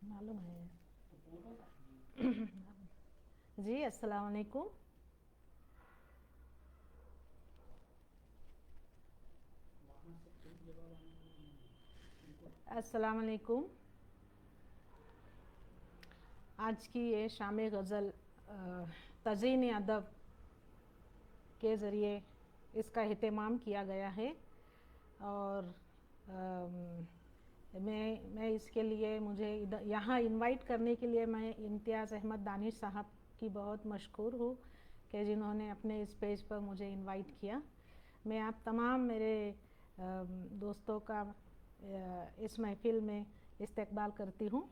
मालूम है। जी अस्सलाम वालेकुम। अस्सलाम वालेकुम। आज की ये शाम गज़ल तज़ीन अदब के ज़रिए इसका एहतमाम किया गया है और मैं इसके लिए मुझे यहाँ इनवाइट करने के लिए मैं इम्तियाज़ अहमद दानिश साहब की बहुत मशकूर हूँ कि जिन्होंने अपने इस पेज पर मुझे इनवाइट किया। मैं आप तमाम मेरे दोस्तों का इस महफ़िल में इस्तकबाल करती हूँ।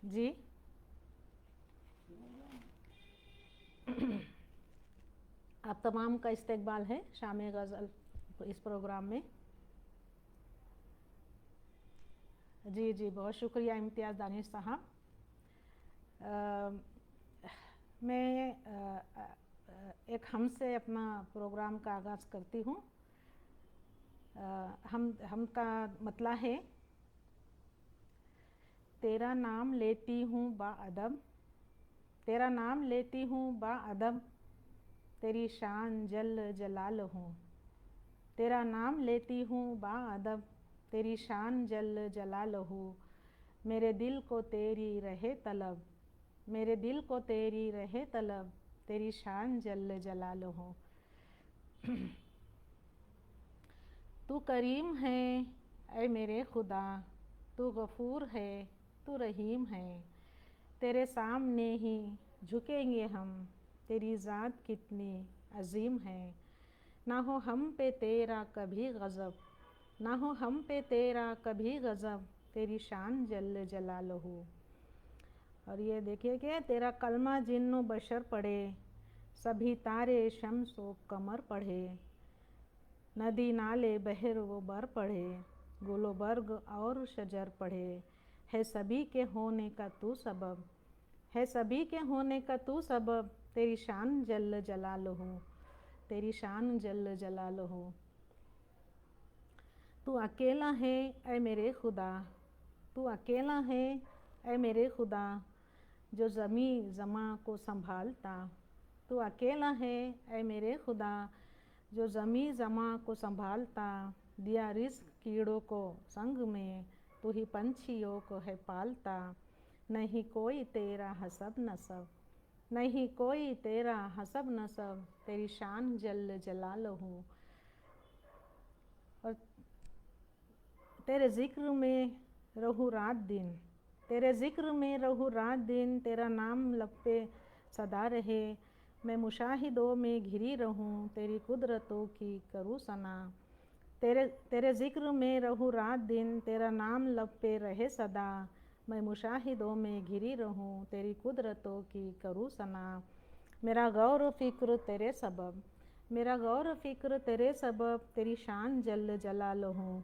जी आप तमाम का इस्तकबाल है शाम गज़ल इस प्रोग्राम में। जी जी बहुत शुक्रिया इम्तियाज़ दानिश साहब। मैं एक हमसे अपना प्रोग्राम का आगाज़ करती हूँ। हम का मतला है, तेरा नाम लेती हूँ बाअदब, तेरा नाम लेती हूँ बाअदब, तेरी शान जल जलाल हूँ। तेरा नाम लेती हूँ बाअदब, तेरी शान जल जलाल हूँ। मेरे दिल को तेरी रहे तलब, मेरे दिल को तेरी रहे तलब, तेरी शान जल जलाल हूँ। तू करीम है ऐ मेरे खुदा, तू गफ़ूर है तू रहीम है, तेरे सामने ही झुकेंगे हम, तेरी ज़ात कितनी अजीम है। ना हो हम पे तेरा कभी गज़ब, ना हो हम पे तेरा कभी गज़ब, तेरी शान जल जलालहू। और ये देखिए कि तेरा कलमा जिन्नो बशर पढ़े, सभी तारे शम्सो कमर पढ़े, नदी नाले बहर वो बर पढ़े, गुलो बर्ग और शजर पढ़े, है सभी के होने का तू सबब, है सभी के होने का तू सबब, तेरी शान जल जलालहू, तेरी शान जल जलालहू। तू अकेला है ऐ मेरे खुदा, तू अकेला है ऐ मेरे खुदा, जो ज़मी ज़मा को संभालता। तू अकेला है ऐ मेरे खुदा, जो ज़मी ज़मा को संभालता। दिया रिज़्क़ कीड़ों को संग में, तू ही पंछियों को है पालता। नहीं कोई तेरा हसब नसब, नहीं कोई तेरा हसब नसब, तेरी शान जल जलालहू। और तेरे ज़िक्र में रहूँ रात दिन, तेरे ज़िक्र में रहूँ रात दिन, तेरा नाम लब पे सदा रहे। मैं मुशाहिदों में घिरी रहूँ, तेरी कुदरतों की करूँ सना। तेरे तेरे ज़िक्र में रहूँ रात दिन, तेरा नाम लब पे रहे सदा। मैं मुशाहिदों में घिरी रहूँ, तेरी कुदरतों की करूँ सना। मेरा गौर फ़िक्र तेरे सबब, मेरा गौर फ़िक्र तेरे सबब, तेरी शान जल जलालहू।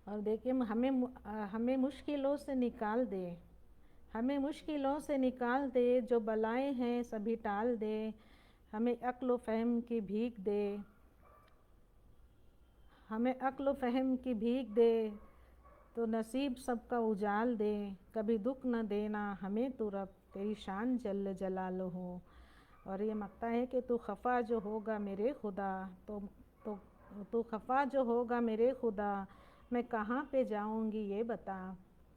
और देखिए हमें मुश्किलों से निकाल दे, हमें मुश्किलों से निकाल दे, जो बलाएं हैं सभी टाल दे। हमें अक्ल व फ़हम की भीख दे, हमें अक्ल व फ़हम की भीख दे, तो नसीब सबका उजाल दे। कभी दुख न देना हमें तू रब, तेरी शान जल जलालहू। और ये मक्ता है कि तू खफ़ा जो होगा मेरे खुदा, तो तू खफ़ा जो होगा मेरे खुदा, मैं कहाँ पे जाऊँगी ये बता।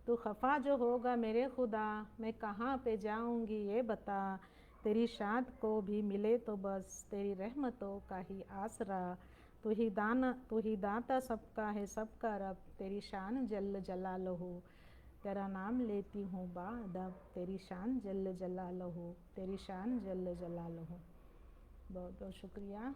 तू खफ़ा जो होगा मेरे खुदा, मैं कहाँ पे जाऊँगी ये बता। तेरी शाद को भी मिले तो बस, तेरी रहमतों का ही आसरा। तू ही दाता सबका है सबका रब, तेरी शान जल जलालहू। तेरा नाम लेती हूँ बाअदब, तेरी शान जल जलालहू, तेरी शान जल जलालहू। बहुत बहुत शुक्रिया।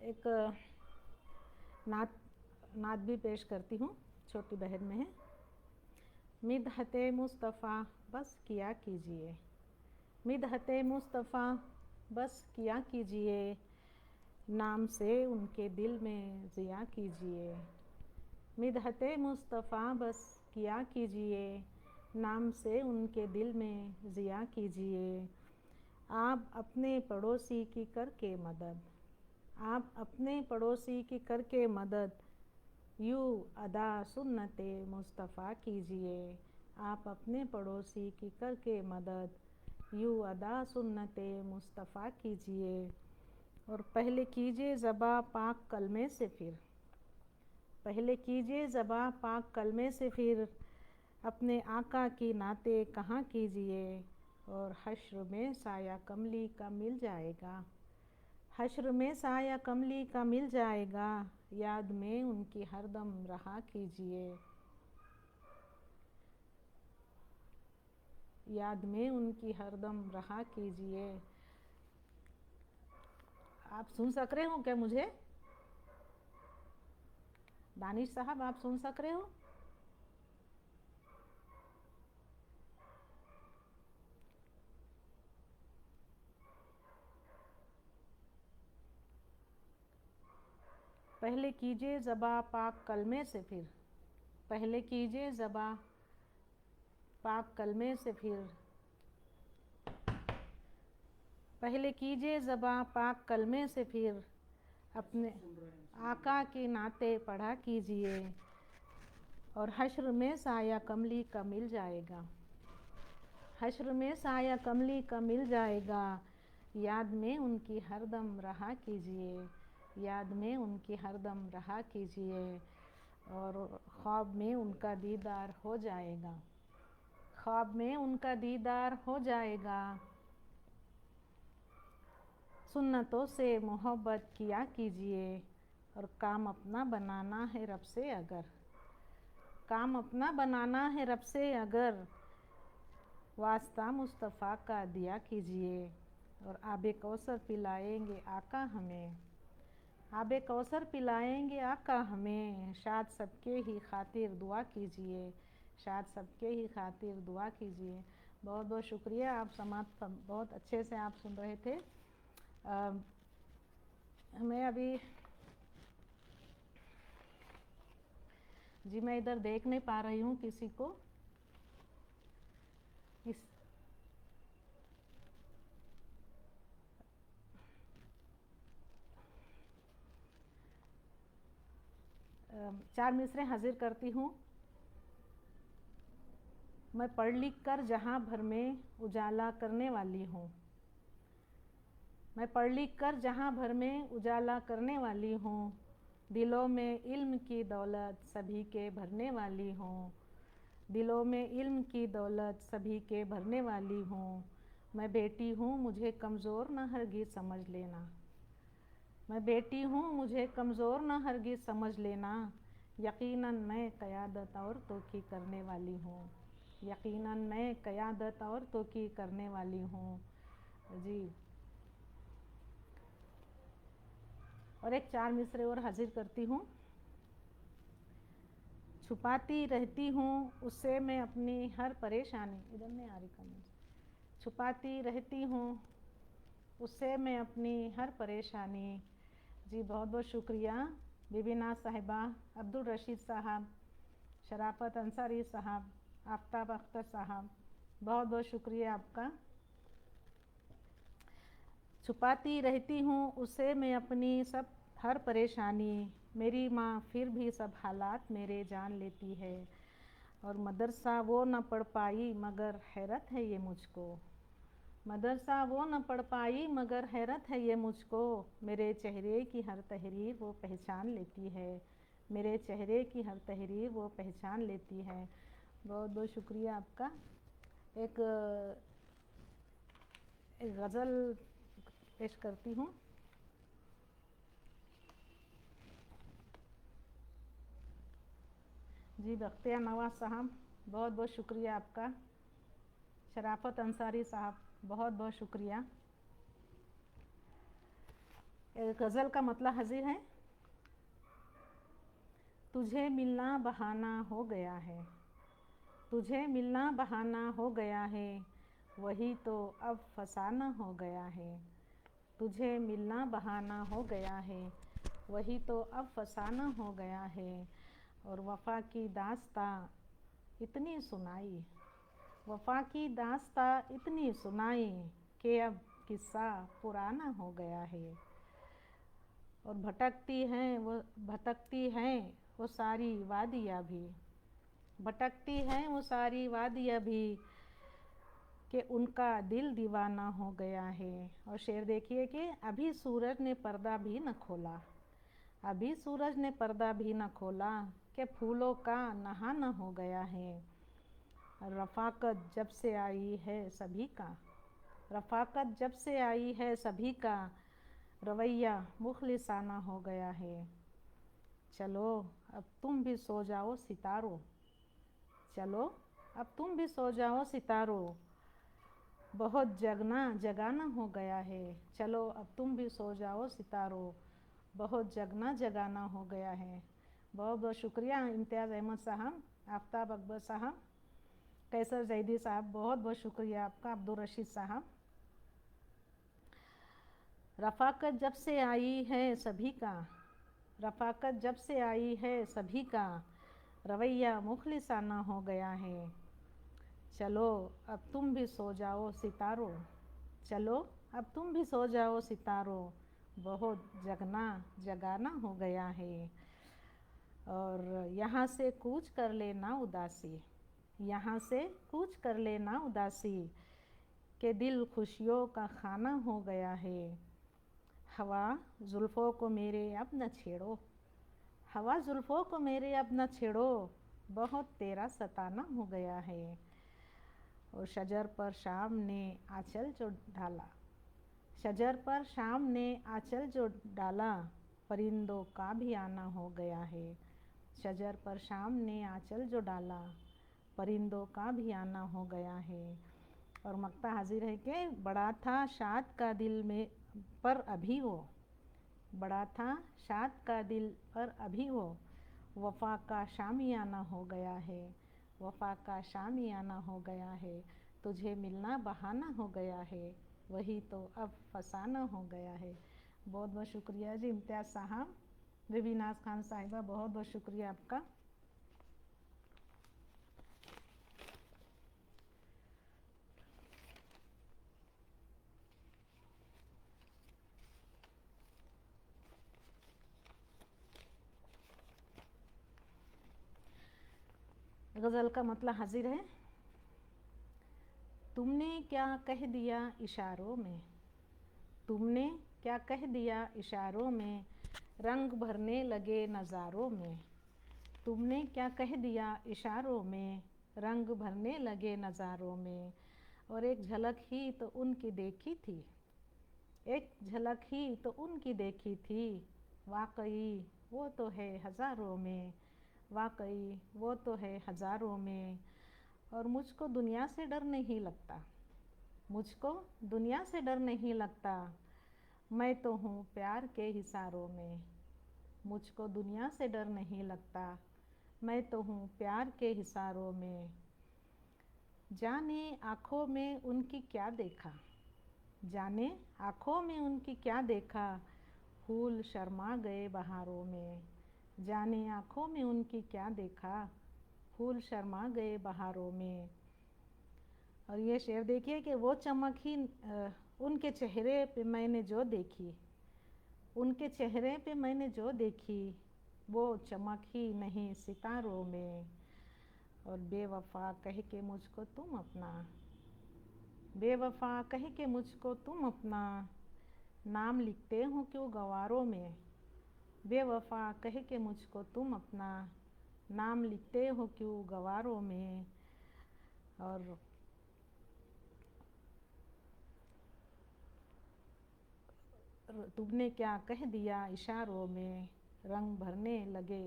एक नात नात भी पेश करती हूँ, छोटी बहन में है। मिदहते मुस्तफ़ा बस किया कीजिए, मिदहते मुस्तफ़ा बस किया कीजिए, नाम से उनके दिल में ज़िया कीजिए। मिदहते मुस्तफ़ा बस किया कीजिए, नाम से उनके दिल में ज़िया कीजिए। आप अपने पड़ोसी की करके मदद, आप अपने पड़ोसी की करके मदद, यूँ अदा सुन्नते मुस्तफ़ा कीजिए। आप अपने पड़ोसी की करके मदद, यूँ अदा सुन्नते मुस्तफ़ा कीजिए। और पहले कीजिए ज़बा पाक कलमे से फिर, पहले कीजिए ज़बा पाक कलमे से फिर, अपने आका की नाते कहाँ कीजिए। और हश्र में साया कमली का मिल जाएगा, हश्र में साया कमली का मिल जाएगा। याद में उनकी हरदम रहा कीजिए, याद में उनकी हरदम रहा कीजिए। आप सुन सक रहे हो क्या मुझे? दानिश साहब आप सुन सक रहे हो? पहले कीजिए ज़बा पाक कलमे से फिर, पहले कीजिए ज़बा पाक कलमे से फिर, पहले कीजिए ज़बा पाक कलमे से फिर, अपने आका के नाते पढ़ा कीजिए। और हश्र में साया कमली का मिल जाएगा, हश्र में साया कमली का मिल जाएगा। याद में उनकी हरदम रहा कीजिए, याद में उनकी हरदम रहा कीजिए। और ख्वाब में उनका दीदार हो जाएगा, ख्वाब में उनका दीदार हो जाएगा। सुन्नतों से मोहब्बत किया कीजिए। और काम अपना बनाना है रब से अगर, काम अपना बनाना है रब से अगर, वास्ता मुस्तफ़ा का दिया कीजिए। और आबे कौसर पिलाएंगे आका हमें, आबे कौसर पिलाएंगे आका हमें। शाद सबके ही खातिर दुआ कीजिए, शाद सबके ही खातिर दुआ कीजिए। बहुत बहुत शुक्रिया, आप समाप्त बहुत अच्छे से आप सुन रहे थे। मैं अभी जी मैं इधर देख नहीं पा रही हूँ किसी को। इस चार मिसरे हाजिर करती हूँ। मैं पढ़ लिख कर जहाँ भर में उजाला करने वाली हूँ, मैं पढ़ लिख कर जहाँ भर में उजाला करने वाली हूँ। दिलों में इल्म की दौलत सभी के भरने वाली हूँ, दिलों में इल्म की दौलत सभी के भरने वाली हूँ। मैं बेटी हूँ मुझे कमज़ोर न हरगिज़ समझ लेना, मैं बेटी हूँ मुझे कमज़ोर न हरगिज़ समझ लेना। यकीनन मैं क़यादत औरतों की करने वाली हूँ, यकीनन मैं क़यादत औरतों की करने वाली हूँ जी। और एक चार मिसरे और हाजिर करती हूँ। छुपाती रहती हूँ उससे मैं अपनी हर परेशानी, इधर नहीं आ रही कमेंट, छुपाती रहती हूँ उससे मैं अपनी हर परेशानी जी। बहुत बहुत शुक्रिया बीबीना साहिबा, अब्दुल रशीद साहब, शराफत अंसारी साहब, आफ्ताब अख्तर साहब, बहुत बहुत शुक्रिया आपका। छुपाती रहती हूँ उससे मैं अपनी सब हर परेशानी, मेरी माँ फिर भी सब हालात मेरे जान लेती है। और मदरसा वो न पढ़ पाई मगर हैरत है ये मुझको, मदरसा वो न पढ़ पाई मगर हैरत है ये मुझको। मेरे चेहरे की हर तहरीर वो पहचान लेती है, मेरे चेहरे की हर तहरीर वो पहचान लेती है। बहुत बहुत शुक्रिया आपका। एक गज़ल पेश करती हूँ। जी बख्तियार नवाज़ साहब, बहुत बहुत शुक्रिया आपका। शराफत अंसारी साहब, बहुत बहुत शुक्रिया। गज़ल का मतलब हाजिर है। तुझे मिलना बहाना हो गया है, तुझे मिलना बहाना हो गया है, वही तो अब फसाना हो गया है। तुझे मिलना बहाना हो गया है, वही तो अब फसाना हो गया है। और वफ़ा की दास्तां इतनी सुनाई, वफ़ा की दास्तां इतनी सुनाई कि अब किस्सा पुराना हो गया है। और भटकती हैं वो सारी वादियाँ भी, भटकती हैं वो सारी वादियाँ भी कि उनका दिल दीवाना हो गया है। और शेर देखिए कि अभी सूरज ने पर्दा भी न खोला, अभी सूरज ने पर्दा भी न खोला कि फूलों का नहाना हो गया है। रफ़ाकत जब से आई है सभी का, रफ़ाकत जब से आई है सभी का, रवैया मुखलिसाना हो गया है। चलो अब तुम भी सो जाओ सितारों, चलो अब तुम भी सो जाओ सितारों, बहुत जगना जगाना हो गया है। चलो अब तुम भी सो जाओ सितारों, बहुत जगना जगाना हो गया है। बहुत बहुत शुक्रिया इम्तियाज़ अहमद साहब, आफ्ताब अकबर साहब, कैसर जैदी साहब, बहुत बहुत शुक्रिया आपका, अब्दुल रशीद साहब। रफ़ाकत जब से आई है सभी का, रफ़ाकत जब से आई है सभी का, रवैया मुखलिसाना हो गया है। चलो अब तुम भी सो जाओ सितारों, चलो अब तुम भी सो जाओ सितारों, बहुत जगना जगाना हो गया है। और यहाँ से कूच कर लेना उदासी, यहाँ से कूच कर लेना उदासी, के दिल खुशियों का खाना हो गया है। हवा जुल्फ़ों को मेरे अब न छेड़ो, हवा जुल्फ़ों को मेरे अब न छेड़ो, बहुत तेरा सताना हो गया है। और शजर पर शाम ने आंचल जो डाला, शजर पर शाम ने आंचल जो डाला, परिंदों का भी आना हो गया है। शजर पर शाम ने आंचल जो डाला, परिंदों का भी आना हो गया है। और मक्ता हाजिर है कि बड़ा था शाद का दिल में पर अभी वो, बड़ा था शाद का दिल पर अभी वो, वफ़ा का शामियाना हो गया है, वफ़ा का शामियाना हो गया है। तुझे मिलना बहाना हो गया है, वही तो अब फसाना हो गया है। बहुत बहुत शुक्रिया जी इम्तियाज़ साहब, बेबीनाज खान साहिबा, बहुत बहुत शुक्रिया आपका। गज़ल का मतलब हाजिर है। तुमने क्या कह दिया इशारों में, तुमने क्या कह दिया इशारों में, रंग भरने लगे नज़ारों में। तुमने क्या कह दिया इशारों में, रंग भरने लगे नज़ारों में। और एक झलक ही तो उनकी देखी थी, एक झलक ही तो उनकी देखी थी, वाकई वो तो है हज़ारों में, वाकई वो तो है हज़ारों में। और मुझको दुनिया से डर नहीं लगता, मुझको दुनिया से डर नहीं लगता, मैं तो हूँ प्यार के हिसारों में। मुझको दुनिया से डर नहीं लगता, मैं तो हूँ प्यार के हिसारों में। जाने आँखों में उनकी क्या देखा, जाने आँखों में उनकी क्या देखा, फूल शर्मा गए बहारों में। जाने आँखों में उनकी क्या देखा, फूल शर्मा गए बहारों में। और ये शेर देखिए कि वो चमक ही उनके चेहरे पे मैंने जो देखी, उनके चेहरे पे मैंने जो देखी, वो चमक ही नहीं सितारों में। और बेवफा कह के मुझको तुम अपना, बेवफा कह के मुझको तुम अपना, नाम लिखते हो क्यों गवारों में। बेवफा कह के मुझको तुम अपना, नाम लिखते हो क्यों गवारों में। और तुमने क्या कह दिया इशारों में, रंग भरने लगे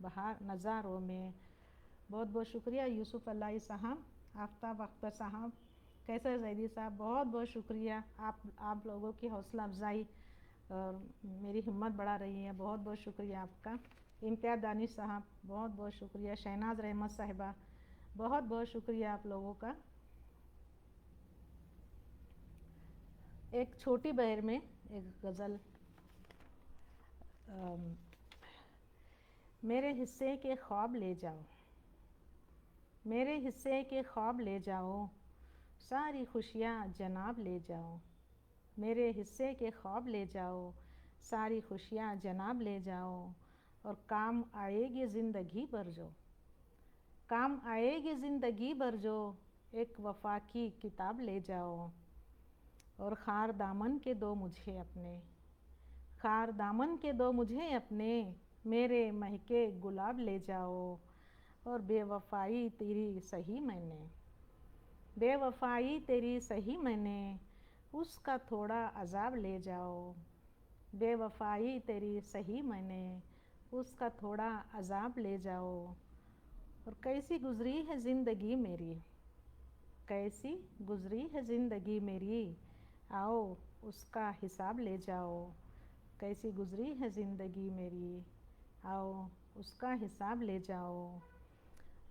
बहार नज़ारों में। बहुत बहुत शुक्रिया यूसुफ अल्लाही साहब, आफ्ताब अख्तर साहब, कैसर जैदी साहब, बहुत बहुत शुक्रिया। आप लोगों की हौसला अफजाई और मेरी हिम्मत बढ़ा रही है, बहुत बहुत शुक्रिया आपका। इम्तियाज़ दानिश साहब, बहुत बहुत शुक्रिया। शहनाज रहमत साहिबा, बहुत बहुत शुक्रिया आप लोगों का। एक छोटी बहर में एक गज़ल। मेरे हिस्से के ख्वाब ले जाओ, मेरे हिस्से के ख्वाब ले जाओ, सारी खुशियाँ जनाब ले जाओ। मेरे हिस्से के ख्वाब ले जाओ, सारी खुशियाँ जनाब ले जाओ। और काम आएगी ज़िंदगी भर जो, काम आएगी ज़िंदगी भर जो, एक वफ़ा की किताब ले जाओ। और खार दामन के दो मुझे अपने, खार दामन के दो मुझे अपने, मेरे महके गुलाब ले जाओ। और बेवफ़ाई तेरी सही मैंने, बेवफ़ाई तेरी सही मैंने, उसका थोड़ा अज़ाब ले जाओ। बेवफ़ाई तेरी सही मैंने, उसका थोड़ा अज़ाब ले जाओ। और कैसी गुज़री है ज़िंदगी मेरी, कैसी गुज़री है ज़िंदगी मेरी, आओ उसका हिसाब ले जाओ। कैसी गुज़री है ज़िंदगी मेरी, आओ उसका हिसाब ले जाओ।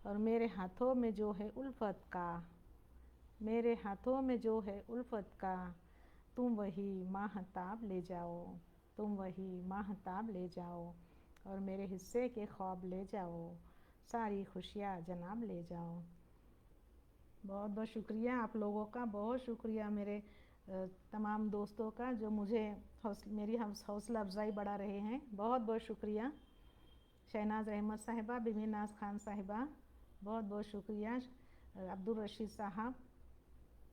और मेरे हाथों में जो है उल्फत का, मेरे हाथों में जो है उल्फत का, तुम वही माहताब ले जाओ, तुम वही माहताब ले जाओ। और मेरे हिस्से के ख्वाब ले जाओ, सारी खुशियाँ जनाब ले जाओ। बहुत बहुत शुक्रिया आप लोगों का, बहुत शुक्रिया मेरे तमाम दोस्तों का जो मुझे मेरी हौसला अफजाई बढ़ा रहे हैं। बहुत बहुत शुक्रिया। शहनाज अहमद साहिबा, बिबी नाज खान साहिबा, बहुत बहुत शुक्रिया। अब्दुल रशीद साहब,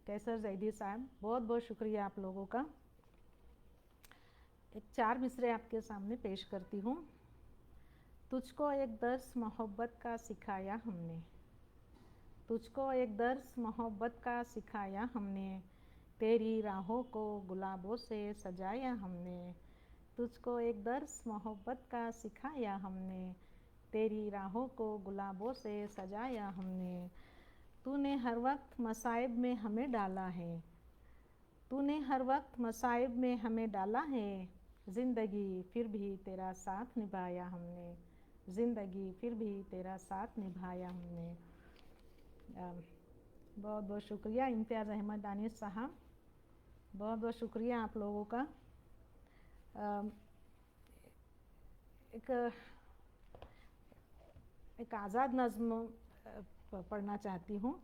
कैसर जैदी साहब, बहुत बहुत शुक्रिया आप लोगों का। एक 4 मिसरे आपके सामने पेश करती हूँ। तुझको एक दर्स मोहब्बत का सिखाया हमने, तुझको एक दर्स मोहब्बत का सिखाया हमने, तेरी राहों को गुलाबों से सजाया हमने। तुझको एक दर्स मोहब्बत का सिखाया हमने, तेरी राहों को गुलाबों से सजाया हमने। तूने हर वक्त मसाइब में हमें डाला है, तूने हर वक्त मसाइब में हमें डाला है, ज़िंदगी फिर भी तेरा साथ निभाया हमने, ज़िंदगी फिर भी तेरा साथ निभाया हमने। बहुत बहुत शुक्रिया इम्तियाज़ अहमद दानिश साहब, बहुत बहुत शुक्रिया आप लोगों का। एक आज़ाद नज़्म पढ़ना चाहती हूँ।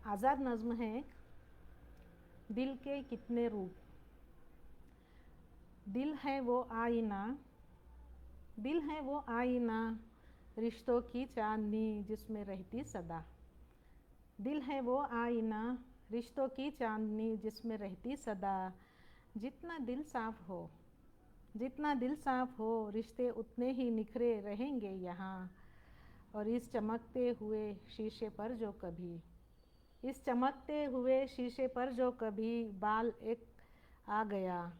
आज़ाद नज़्म है। दिल के कितने रूप, दिल है वो आईना, दिल है वो आईना, रिश्तों की चांदनी जिसमें रहती सदा। दिल है वो आईना, रिश्तों की चांदनी जिसमें रहती सदा। जितना दिल साफ़ हो, जितना दिल साफ़ हो, रिश्ते उतने ही निखरे रहेंगे यहाँ। और इस चमकते हुए शीशे पर जो कभी, इस चमकते हुए शीशे पर जो कभी बाल एक आ गया,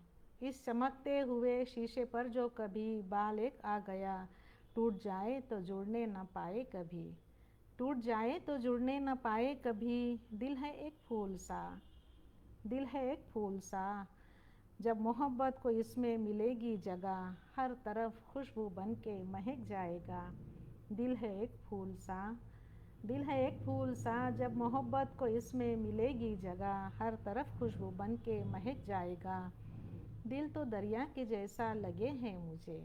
इस चमकते हुए शीशे पर जो कभी बाल एक आ गया, टूट जाए तो जुड़ने न पाए कभी, टूट जाए तो जुड़ने न पाए कभी। दिल है एक फूल सा, दिल है एक फूल सा, जब मोहब्बत को इसमें मिलेगी जगह, हर तरफ खुशबू बन के महक जाएगा। दिल है एक फूल सा, दिल है एक फूल सा, जब मोहब्बत को इसमें मिलेगी जगह, हर तरफ खुशबू बन के महक जाएगा। दिल तो दरिया के जैसा लगे हैं मुझे,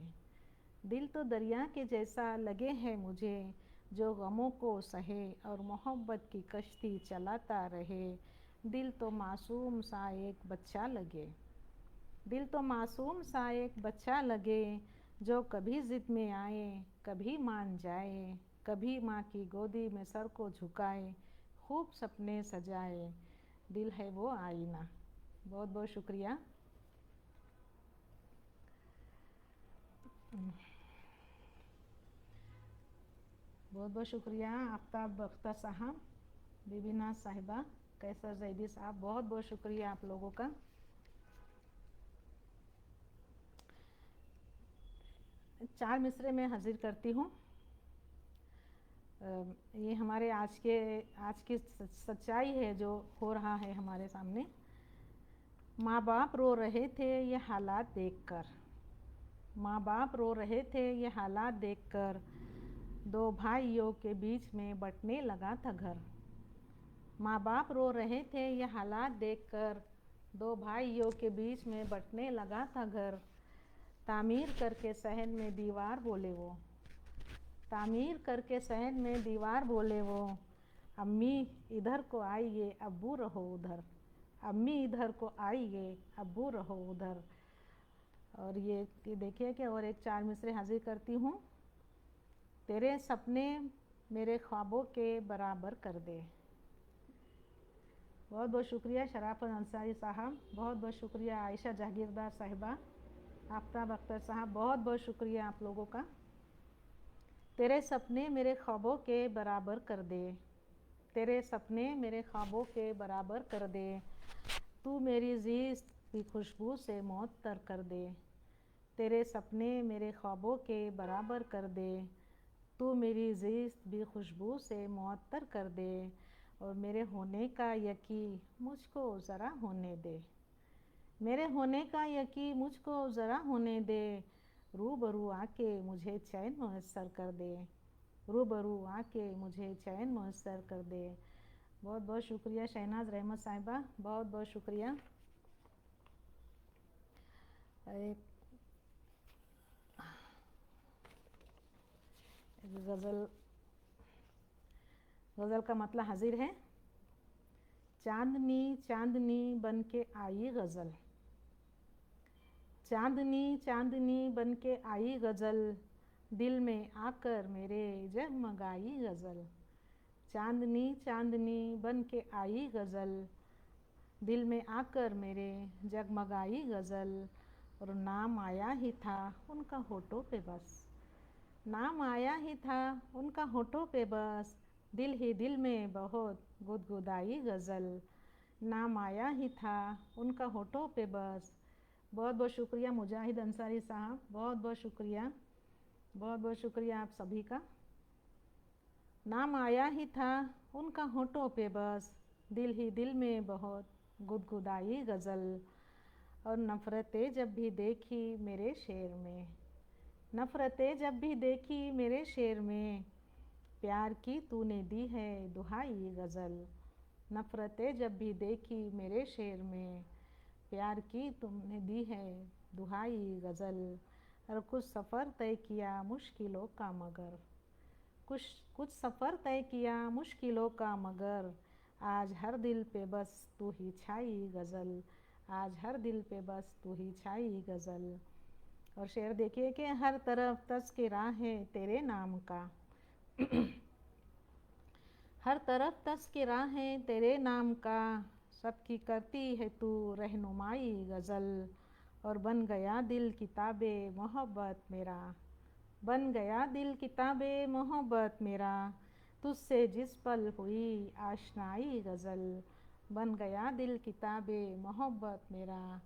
दिल तो दरिया के जैसा लगे हैं मुझे, जो गमों को सहे और मोहब्बत की कश्ती चलाता रहे। दिल तो मासूम सा एक बच्चा लगे, दिल तो मासूम सा एक बच्चा लगे, जो कभी ज़िद में आए कभी मान जाए, कभी माँ की गोदी में सर को झुकाए, खूब सपने सजाए। दिल है वो आईना। बहुत बहुत शुक्रिया। बहुत बहुत शुक्रिया आफ्ताब अख्तर साहब, बीबी नाज साहिबा, कैसर जैदी साहब, बहुत बहुत शुक्रिया आप लोगों का। चार मिसरे में हाजिर करती हूँ। ये हमारे आज की सच्चाई है जो हो रहा है हमारे सामने। माँ बाप रो रहे थे ये हालात देखकर, माँ बाप रो रहे थे ये हालात देखकर, दो भाइयों के बीच में बंटने लगा था घर। माँ बाप रो रहे थे ये हालात देखकर, दो भाइयों के बीच में बंटने लगा था घर। तामीर करके सहन में दीवार बोले वो, तामीर करके सहन में दीवार बोले वो, अम्मी इधर को आइए अब्बू रहो उधर, अम्मी इधर को आइए अब्बू रहो उधर। और ये देखिए कि और एक चार मिसरे हाजिर करती हूँ। तेरे सपने मेरे ख्वाबों के बराबर कर दे। बहुत बहुत शुक्रिया शराफत अंसारी साहब, बहुत बहुत शुक्रिया आयशा जहागीरदार साहिबा, आफ्ताब अख्तर साहब, बहुत बहुत शुक्रिया आप लोगों का। तेरे सपने मेरे ख्वाबों के बराबर कर दे, तेरे सपने मेरे ख्वाबों के बराबर कर दे, तू मेरी ज़िस्त की खुशबू से मुअत्तर कर दे। तेरे सपने मेरे ख्वाबों के बराबर कर दे, तू मेरी ज़िस्त भी खुशबू से मुअत्तर कर दे। और मेरे होने का यकीन मुझको ज़रा होने दे, मेरे होने का यकीन मुझको ज़रा होने दे। रूबरू आके मुझे चैन मुयस्सर कर दे, रूबरू आके मुझे चैन मुयस्सर कर दे। बहुत बहुत शुक्रिया शहनाज रहमत साहिबा, बहुत बहुत शुक्रिया। गज़ल का मतलब हाजिर है। चांदनी चांदनी बन के आई गज़ल, चांदनी चांदनी बन के आई गज़ल, दिल में आकर मेरे जगमगाई गज़ल। चांदनी चांदनी बन के आई गज़ल, दिल में आकर मेरे जगमगाई गज़ल। और नाम आया ही था उनका होठों पे बस, नाम आया ही था उनका होठों पे बस, दिल ही दिल में बहुत गुदगुदाई गज़ल। नाम आया ही था उनका होठों पे बस। बहुत बहुत शुक्रिया मुजाहिद अंसारी साहब, बहुत बहुत शुक्रिया, बहुत बहुत शुक्रिया आप सभी का। नाम आया ही था उनका होठों पे बस, दिल ही दिल में बहुत गुदगुदाई गज़ल। और नफ़रतें जब भी देखी मेरे शेर में, नफ़रतें जब भी देखी मेरे शेर में, प्यार की तूने दी है दुहाई गज़ल। नफ़रतें जब भी देखी मेरे शेर में, प्यार की तुमने दी है दुहाई गज़ल। और कुछ सफ़र तय किया मुश्किलों का मगर, कुछ सफ़र तय किया मुश्किलों का मगर, आज हर दिल पे बस तू ही छाई गज़ल, आज हर दिल पे बस तू ही छाई गज़ल। और शेर देखिए कि हर तरफ तज़किरा है तेरे नाम का, हर तरफ तज़किरा है तेरे नाम का, सबकी करती है तू रहनुमाई गज़ल। और बन गया दिल किताबे मोहब्बत मेरा, बन गया दिल किताबे मोहब्बत मेरा, तुझसे जिस पल हुई आशनाई गज़ल। बन गया दिल किताबे मोहब्बत मेरा,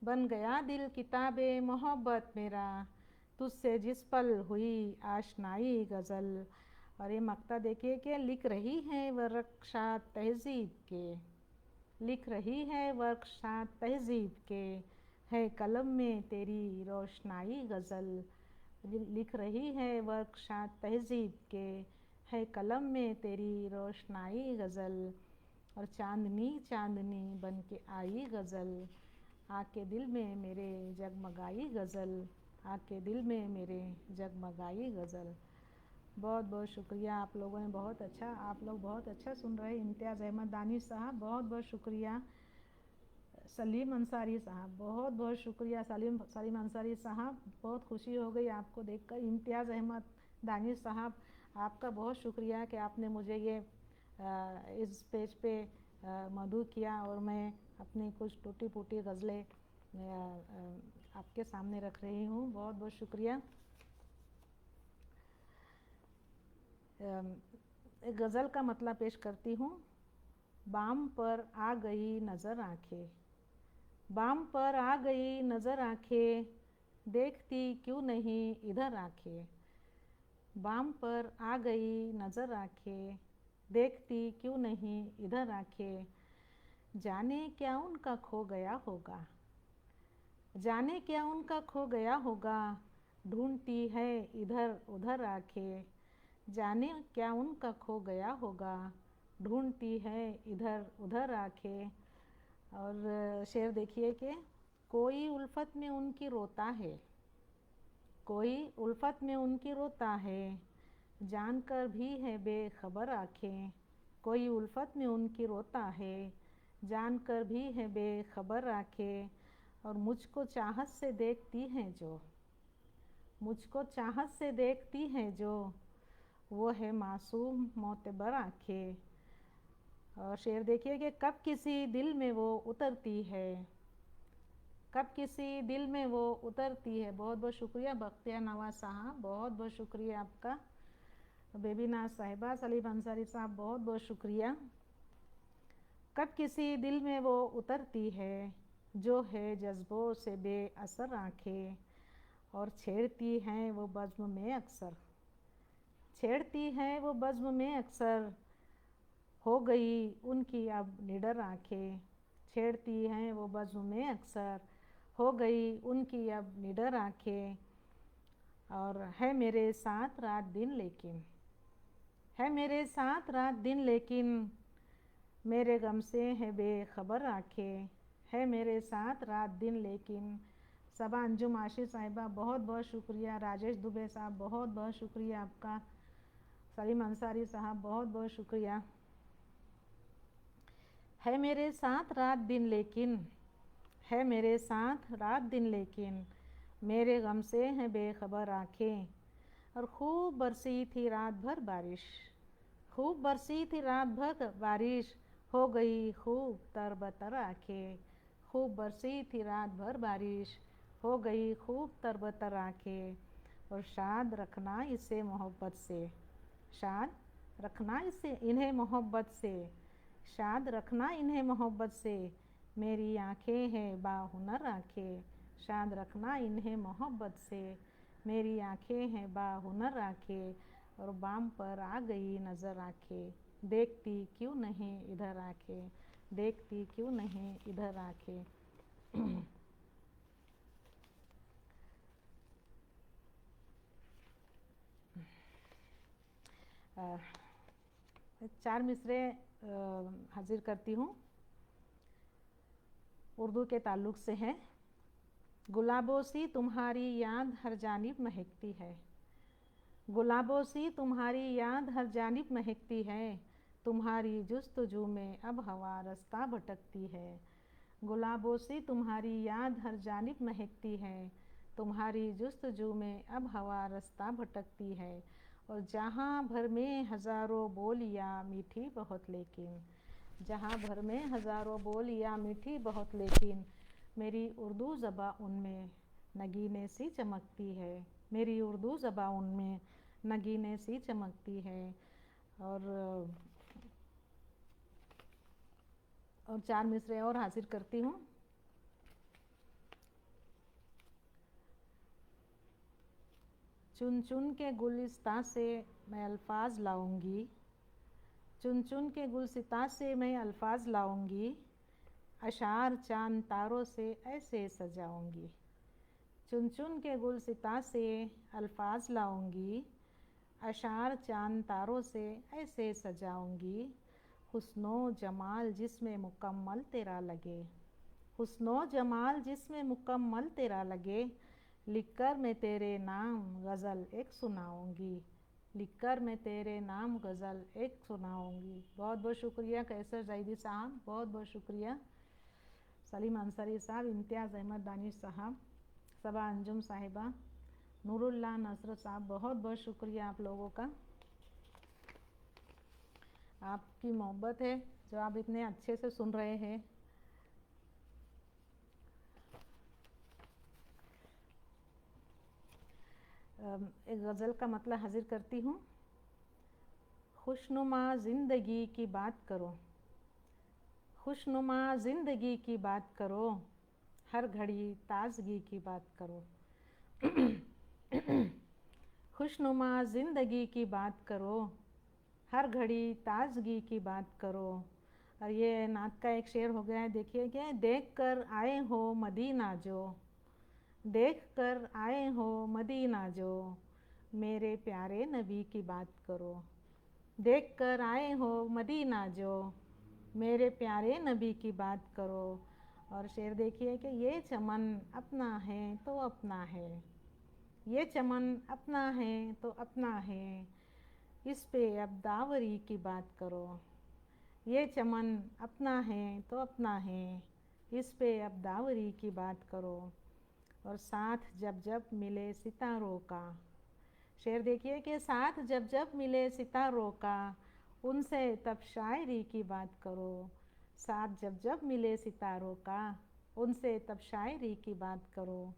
बन गया दिल किताबे मोहब्बत मेरा, तुझसे जिस पल हुई आशनाई गज़ल। और ये मक्ता देखिए कि लिख रही है वर्कशात तहज़ीब के, लिख रही है वर्कशात तहज़ीब के, है कलम में तेरी रोशनाई गज़ल। लिख रही है वर्कशात तहज़ीब के, है कलम में तेरी रोशनाई गज़ल। और चांदनी चांदनी बन के आई गज़ल, आके दिल में मेरे जगमगाई गज़ल, आके दिल में मेरे जगमगाई गज़ल। बहुत बहुत शुक्रिया आप लोगों ने, बहुत अच्छा, आप लोग बहुत अच्छा सुन रहे हैं। इम्तियाज़ अहमद दानिश साहब बहुत बहुत शुक्रिया। सलीम अंसारी साहब बहुत बहुत शुक्रिया। सलीम अंसारी साहब बहुत खुशी हो गई आपको देखकर। इम्तियाज़ अहमद दानिश साहब आपका बहुत शुक्रिया कि आपने मुझे ये इस पेज पे मदऊ किया और मैं अपनी कुछ टूटी फूटी गज़लें आपके सामने रख रही हूँ। बहुत बहुत शुक्रिया। एक गज़ल का मतलब पेश करती हूँ। बाम पर आ गई नज़र आंखें, बाम पर आ गई नज़र आंखें, देखती क्यों नहीं इधर आंखें। बाम पर आ गई नज़र आंखें, देखती क्यों नहीं इधर आंखें। जाने क्या उनका खो गया होगा, जाने क्या उनका खो गया होगा, ढूंढती है इधर उधर आंखें, जाने क्या उनका खो गया होगा, ढूंढती है इधर उधर आंखें। और शेर देखिए कि कोई उल्फत में उनकी रोता है, कोई उल्फत में उनकी रोता है, जानकर भी है बेखबर आंखें। कोई उल्फत में उनकी रोता है, जानकर भी है बेखबर आंखें। और मुझको चाहत से देखती हैं जो, मुझको चाहत से देखती हैं जो, वो है मासूम मोतबर आंखें। और शेर देखिए कि कब किसी दिल में वो उतरती है, कब किसी दिल में वो उतरती है। बहुत बहुत शुक्रिया बख्तियार नवाज साहब, बहुत बहुत शुक्रिया आपका। बेबीना साहिबा, सलीम अंसारी साहब, बहुत बहुत शुक्रिया। कब किसी दिल में वो उतरती है, जो है जज्बों से बेअसर आंखें। और छेड़ती हैं वो बज़्म में अक्सर, छेड़ती हैं वो बज़्म में अक्सर, हो गई उनकी अब निडर आंखें। छेड़ती हैं वो बज़्म में अक्सर, हो गई उनकी अब निडर आंखें। और है मेरे साथ रात दिन लेकिन, है मेरे साथ रात दिन लेकिन, मेरे गम से है बेखबर आंखें। है मेरे साथ रात दिन लेकिन। सबा अंजुम आशिर साहिबा, बहुत बहुत शुक्रिया। राजेश दुबे साहब, बहुत बहुत शुक्रिया आपका। सलीम अंसारी साहब, बहुत बहुत शुक्रिया। है मेरे साथ रात दिन लेकिन, है मेरे साथ रात दिन लेकिन, मेरे गम से हैं बेखबर आंखें। और खूब बरसी थी रात भर बारिश, खूब बरसी थी रात भर बारिश, हो गई खूब तरबतर आंखें। खूब बरसी थी रात भर बारिश, हो गई खूब तरबतर आंखें। और शाद रखना इसे मोहब्बत से, शाद रखना इसे इन्हें मोहब्बत से, शाद रखना इन्हें मोहब्बत से, मेरी आंखें हैं बाहुनर आंखें। शाद रखना इन्हें मोहब्बत से, मेरी आंखें हैं बाहुनर आंखें। और बाम पर आ गई नज़र आंखें, देखती क्यों नहीं इधर आंखें, देखती क्यों नहीं इधर आंखें। 4 मिसरे हाजिर करती हूँ, उर्दू के ताल्लुक़ से हैं। गुलाबों सी तुम्हारी याद हर जानिब महकती है, गुलाबों सी तुम्हारी याद हर जानिब महकती है, तुम्हारी जुस्तजू में अब हवा रास्ता भटकती है। गुलाबों सी तुम्हारी याद हर जानिब महकती है, तुम्हारी जुस्तजू में अब हवा रास्ता भटकती है। और जहाँ भर में हज़ारों बोलियाँ मीठी बहुत लेकिन, जहाँ भर में हज़ारों बोलियाँ मीठी बहुत लेकिन, मेरी उर्दू ज़बां उनमें नगीने सी चमकती है, मेरी उर्दू ज़बां उनमें नगीने सी चमकती है। और 4 मिसरे और हाजिर करती हूँ। चुन चुन के गुलिस्तां से मैं अल्फाज लाऊंगी, चुन चुन के गुलसिता से मैं अल्फाज लाऊंगी, अशार चांद तारों से ऐसे सजाऊंगी। चुन चुन के गुलसिता से अल्फाज लाऊंगी, अशार चांद तारों से ऐसे सजाऊंगी। हुस्नो जमाल जिसमें मुकम्मल तेरा लगे, हुस्नो जमाल जिसमें मुकम्मल तेरा लगे, लिखकर मैं तेरे नाम गज़ल एक सुनाऊंगी, लिखकर मैं तेरे नाम गज़ल एक सुनाऊंगी। बहुत बहुत शुक्रिया कैसर जैदी साहब, बहुत बहुत शुक्रिया। सलीम अंसारी साहब, इम्तियाज़ अहमद दानिश साहब, सबा अंजुम साहिबा, नूरुल्लाह नसरत साहब, बहुत बहुत शुक्रिया आप लोगों का। आपकी मोहब्बत है जो आप इतने अच्छे से सुन रहे हैं। एक गज़ल का मतलब हाजिर करती हूँ। खुशनुमा ज़िंदगी की बात करो, खुशनुमा ज़िंदगी की बात करो, हर घड़ी ताजगी की बात करो। खुशनुमा ज़िंदगी की बात करो, हर घड़ी ताजगी की बात करो। और ये नात का एक शेर हो गया है, देखिए कि देख कर आए हो मदीना जो, देख कर आए हो मदीना जो, मेरे प्यारे नबी की बात करो। देख कर आए हो मदीना जो, मेरे प्यारे नबी की बात करो। और शेर देखिए कि ये चमन अपना है तो अपना है, ये चमन अपना है तो अपना है, इस पे अब दावरी की बात करो। ये चमन अपना है तो अपना है, इस पे अब दावरी की बात करो। और साथ जब जब मिले सितारों का, शेर देखिए कि साथ जब जब मिले सितारों का, उनसे तब शायरी की बात करो। साथ जब जब मिले सितारों का, उनसे तब शायरी की बात करो।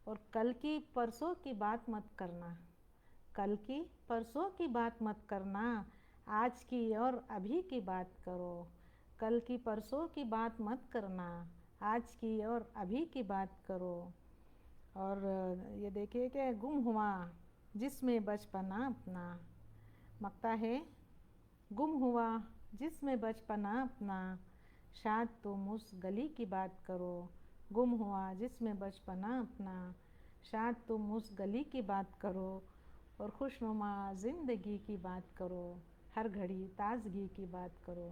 और कल की परसों की बात मत करना, कल की परसों की बात मत करना, आज की और अभी की बात करो। कल की परसों की बात मत करना, आज की और अभी की बात करो। और ये देखिए कि गुम हुआ जिसमें बचपना अपना, मकता है गुम हुआ जिसमें बचपना अपना, शायद तुम उस गली की बात करो। गुम हुआ जिसमें बचपना अपना, शायद तुम उस गली की बात करो। और खुशनुमा ज़िंदगी की बात करो, हर घड़ी ताजगी की बात करो,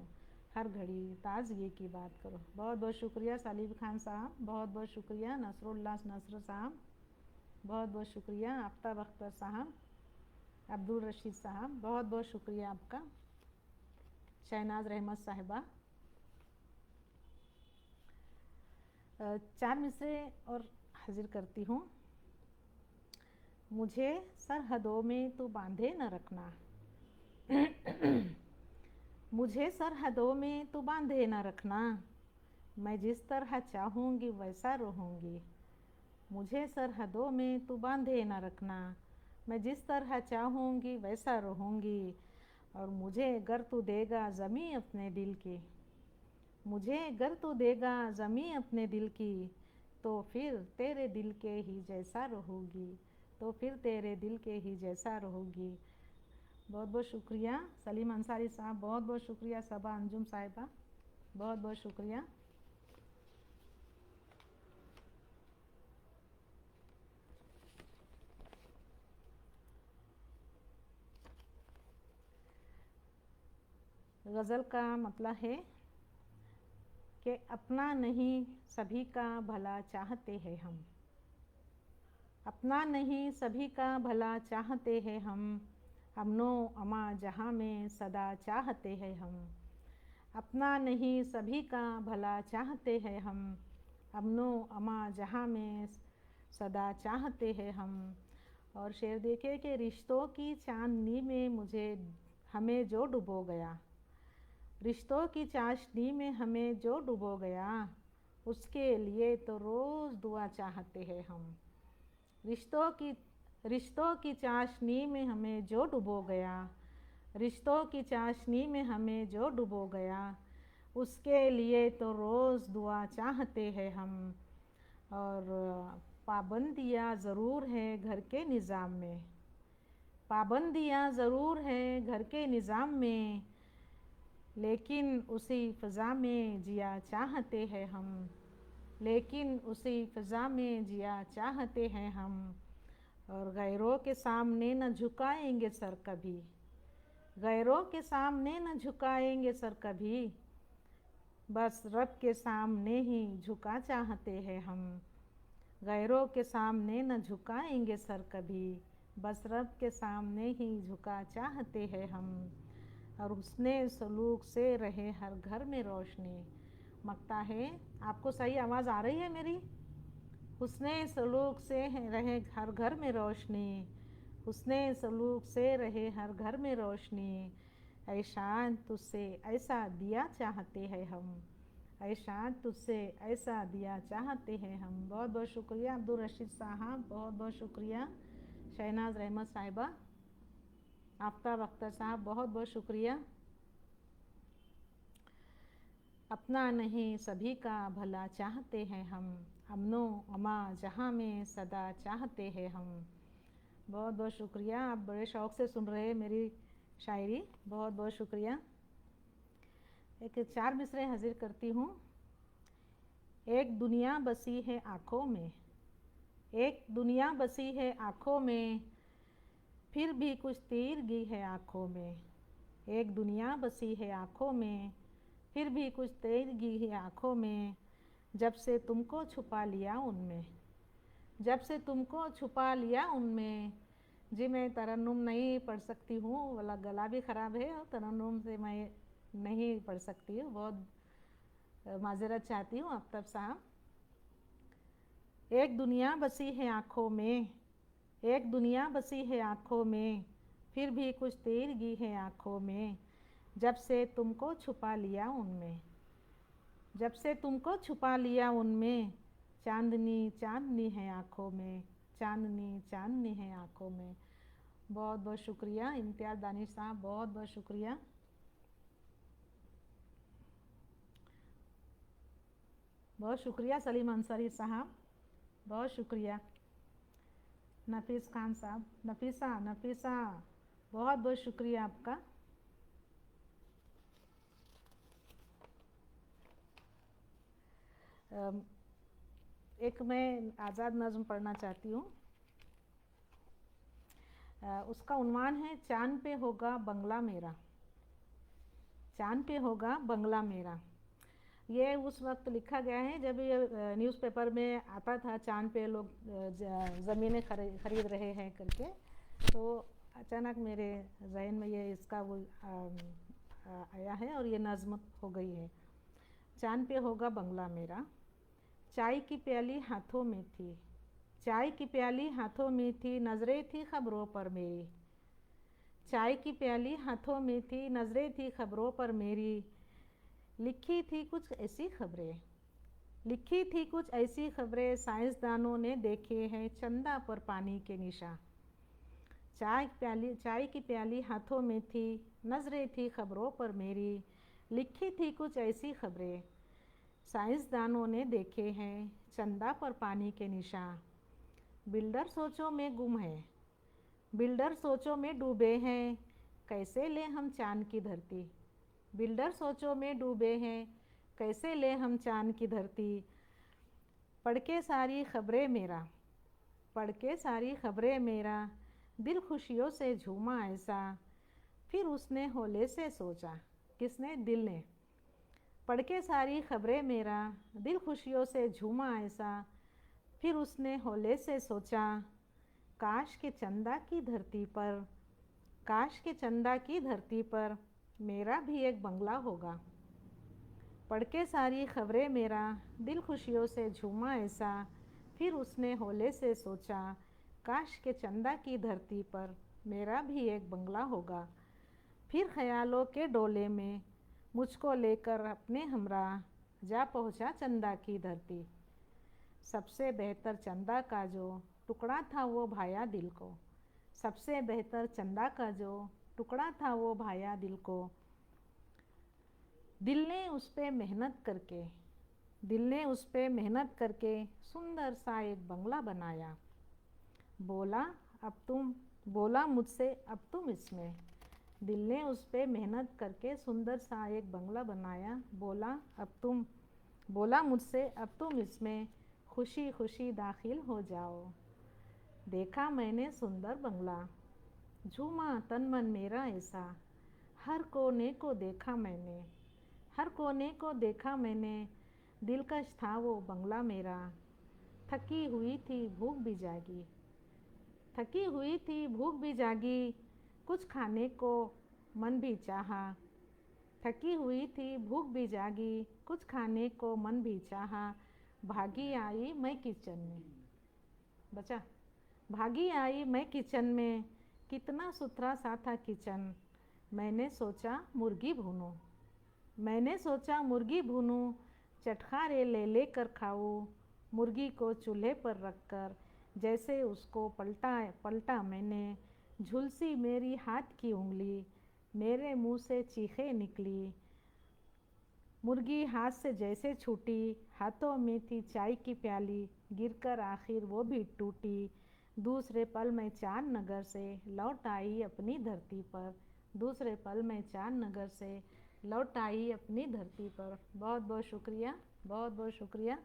हर घड़ी ताजगी की बात करो। बहुत बहुत शुक्रिया सलीम खान साहब, बहुत बहुत शुक्रिया नसरुल्लाह नसर साहब, बहुत बहुत शुक्रिया आफ्ताब अख्तर साहब, अब्दुल रशीद साहब, बहुत बहुत शुक्रिया आपका, शहनाज रहमत साहिबा। 4 मिसरे और हाजिर करती हूँ। मुझे सरहदों में तो बांधे न रखना, मुझे सरहदों में तो बांधे न रखना, मैं जिस तरह चाहूँगी वैसा रहूँगी। मुझे सरहदों में तो बांधे न रखना, मैं जिस तरह चाहूँगी वैसा रहूँगी। और मुझे गर तू देगा ज़मीं अपने दिल की, मुझे गर तू देगा ज़मीं अपने दिल की, तो फिर तेरे दिल के ही जैसा रहूँगी, तो फिर तेरे दिल के ही जैसा रहूँगी। बहुत बहुत शुक्रिया सलीम अंसारी साहब, बहुत बहुत शुक्रिया सबा अंजुम साहिबा, बहुत बहुत शुक्रिया। गज़ल का मतलब है कि अपना नहीं सभी का भला चाहते हैं हम, अपना नहीं सभी का भला चाहते हैं हम, अमनो अमा जहाँ में सदा चाहते हैं हम। अपना नहीं सभी का भला चाहते हैं हम, अमनो अमा जहाँ में सदा चाहते हैं हम। और शेर देखे कि रिश्तों की चांदनी में मुझे हमें जो डुबो गया, रिश्तों की चाशनी में हमें जो डुबो गया, उसके लिए तो रोज़ दुआ चाहते हैं हम। रिश्तों की चाशनी में हमें जो डुबो गया, रिश्तों की चाशनी में हमें जो डुबो गया, उसके लिए तो रोज़ दुआ चाहते हैं हम। और पाबंदियाँ ज़रूर है घर के निज़ाम में, पाबंदियाँ ज़रूर है घर के निज़ाम में, लेकिन उसी फ़ज़ा में जिया चाहते हैं हम, लेकिन उसी फ़ज़ा में जिया चाहते हैं हम। और गैरों के सामने न झुकाएंगे सर कभी, गैरों के सामने न झुकाएंगे सर कभी, बस रब के सामने ही झुका चाहते हैं हम। गैरों के सामने न झुकाएंगे सर कभी, बस रब के सामने ही झुका चाहते हैं हम। और हुस्ने सलूक से रहे हर घर में रोशनी, मकता है आपको सही आवाज़ आ रही है मेरी? हुस्ने सलूक से रहे हर घर में रोशनी, हुस्ने सलूक से रहे हर घर में रोशनी, ऐशान तुझसे ऐसा दिया चाहते हैं हम, ऐशान तुझसे ऐसा दिया चाहते हैं हम। बहुत बहुत शुक्रिया अब्दुल रशीद साहब, बहुत बहुत शुक्रिया शहनाज रहमत साहिबा, आफ्ताब अख्तर साहब, बहुत बहुत शुक्रिया। अपना नहीं सभी का भला चाहते हैं हम, अमनो अमा जहाँ में सदा चाहते हैं हम। बहुत बहुत शुक्रिया, आप बड़े शौक़ से सुन रहे हैं मेरी शायरी, बहुत बहुत शुक्रिया। एक 4 मिसरे हाजिर करती हूँ। एक दुनिया बसी है आँखों में, एक दुनिया बसी है आँखों में, फिर भी कुछ तीरगी है आँखों में। एक दुनिया बसी है आँखों में, फिर भी कुछ तीरगी है आँखों में। जब से तुमको छुपा लिया उनमें, जब से तुमको छुपा लिया उनमें। जी मैं तरन्नुम नहीं पढ़ सकती हूँ, वाला गला भी ख़राब है और तरन्नुम से मैं नहीं पढ़ सकती हूँ, बहुत माजरत चाहती हूँ आफ्ताब साहब। एक दुनिया बसी है आँखों में, एक दुनिया बसी है आँखों में, फिर भी कुछ तीरगी है आँखों में। जब से तुमको छुपा लिया उनमें, जब से तुमको छुपा लिया उनमें। चांदनी चांदनी है आँखों में, चांदनी चांदनी है आँखों में। बहुत बहुत शुक्रिया इम्तियाज़ दानिश साहब, बहुत बहुत शुक्रिया। बहुत शुक्रिया सलीम अंसारी साहब, बहुत शुक्रिया। नफीस खान साहब, नफीसा बहुत बहुत शुक्रिया आपका। एक मैं आज़ाद नज़्म पढ़ना चाहती हूँ। उसका उन्वान है चांद पे होगा बंगला मेरा, चांद पे होगा बंगला मेरा। ये उस वक्त लिखा गया है जब ये न्यूज़पेपर में आता था चांद पे लोग ज़मीनें खरीद रहे हैं करके। तो अचानक मेरे जहन में ये इसका वो आया है और ये नज़्म हो गई है। चांद पे होगा बंगला मेरा, चाय की प्याली हाथों में थी, चाय की प्याली हाथों में थी, नज़रें थी खबरों पर मेरी। चाय की प्याली हाथों में थी, नज़रें थी खबरों पर मेरी। लिखी थी कुछ ऐसी खबरें, लिखी थी कुछ ऐसी खबरें, साइंसदानों ने देखे हैं चंदा पर पानी के निशान। चाय की प्याली हाथों में थी, नज़रें थी खबरों पर मेरी। लिखी थी कुछ ऐसी खबरें, साइंसदानों ने देखे हैं चंदा पर पानी के निशान। बिल्डर सोचों में गुम है, बिल्डर सोचों में डूबे हैं, कैसे ले हम चांद की धरती। बिल्डर सोचों में डूबे हैं, कैसे ले हम चांद की धरती। पढ़ के सारी खबरें मेरा, पढ़ के सारी खबरें मेरा, दिल खुशियों से झूमा ऐसा। फिर उसने होले से सोचा, किसने, दिल ने। पढ़ के सारी खबरें मेरा, दिल खुशियों से झूमा ऐसा। फिर उसने होले से सोचा, काश के चंदा की धरती पर, काश के चंदा की धरती पर मेरा भी एक बंगला होगा। पढ़ के सारी खबरें मेरा, दिल खुशियों से झूमा ऐसा। फिर उसने होले से सोचा, काश के चंदा की धरती पर मेरा भी एक बंगला होगा। फिर ख्यालों के डोले में मुझको लेकर अपने हमरा जा पहुंचा चंदा की धरती। सबसे बेहतर चंदा का जो टुकड़ा था वो भाया दिल को, सबसे बेहतर चंदा का जो टुकड़ा था वो भाया दिल को। दिल ने उस पे मेहनत करके, दिल ने उस पे मेहनत करके सुंदर सा एक बंगला बनाया। बोला अब तुम, बोला मुझसे अब तुम इसमें। दिल ने उस पे मेहनत करके सुंदर सा एक बंगला बनाया। बोला अब तुम, बोला मुझसे अब तुम इसमें खुशी खुशी दाखिल हो जाओ। देखा मैंने सुंदर बंगला, झूमा तन मन मेरा ऐसा। हर कोने को देखा मैंने, हर कोने को देखा मैंने, दिलकश था वो बंगला मेरा। थकी हुई थी भूख भी जागी, थकी हुई थी भूख भी जागी, कुछ खाने को मन भी चाहा। थकी हुई थी भूख भी जागी, कुछ खाने को मन भी चाहा। भागी आई मैं किचन में, बचा, भागी आई मैं किचन में, कितना सुथरा सा था किचन। मैंने सोचा मुर्गी भूनूं, मैंने सोचा मुर्गी भूनूं, चटखारे ले लेकर खाऊं। मुर्गी को चूल्हे पर रखकर जैसे उसको पलटा पलटा मैंने, झुलसी मेरी हाथ की उंगली, मेरे मुंह से चीखें निकली। मुर्गी हाथ से जैसे छूटी, हाथों में थी चाय की प्याली, गिरकर आखिर वो भी टूटी। दूसरे पल मैं चांद नगर से लौट आई अपनी धरती पर, दूसरे पल मैं चांद नगर से लौट आई अपनी धरती पर। बहुत बहुत शुक्रिया, बहुत बहुत शुक्रिया।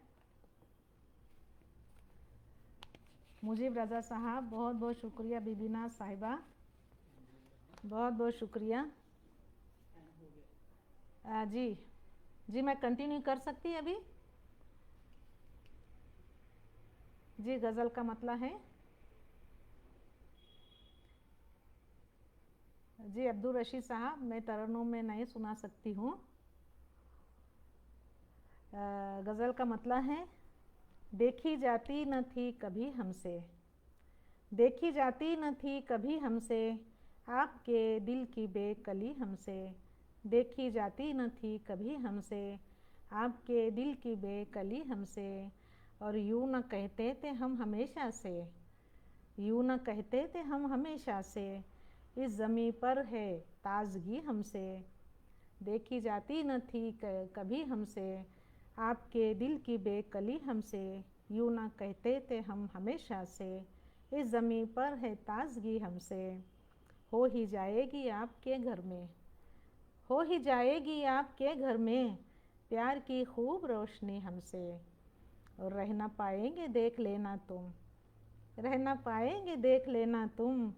मुजीब रज़ा साहब बहुत बहुत शुक्रिया। बीबीना साहिबा बहुत बहुत शुक्रिया। जी जी मैं कंटिन्यू कर सकती अभी। जी गज़ल का मतला है। जी अब्दुल रशीद साहब मैं तरन्नुम में नहीं सुना सकती हूँ। गज़ल का मतला है। देखी जाती न थी कभी हमसे, देखी जाती न थी कभी हमसे, आपके दिल की बेकली हमसे। देखी जाती न थी कभी हमसे, आपके दिल की बेकली हमसे। और यूँ न कहते थे हम हमेशा से, यूँ न कहते थे हम हमेशा से, इस ज़मीं पर है ताज़गी हमसे। देखी जाती न थी कभी हमसे, आपके दिल की बेकली हमसे। यूँ न कहते थे हम हमेशा से, इस ज़मीं पर है ताज़गी हमसे। हो ही जाएगी आपके घर में, हो ही जाएगी आपके घर में, प्यार की खूब रोशनी हमसे। और रह ना पाएंगे देख लेना तुम, रह ना पाएंगे देख लेना तुम,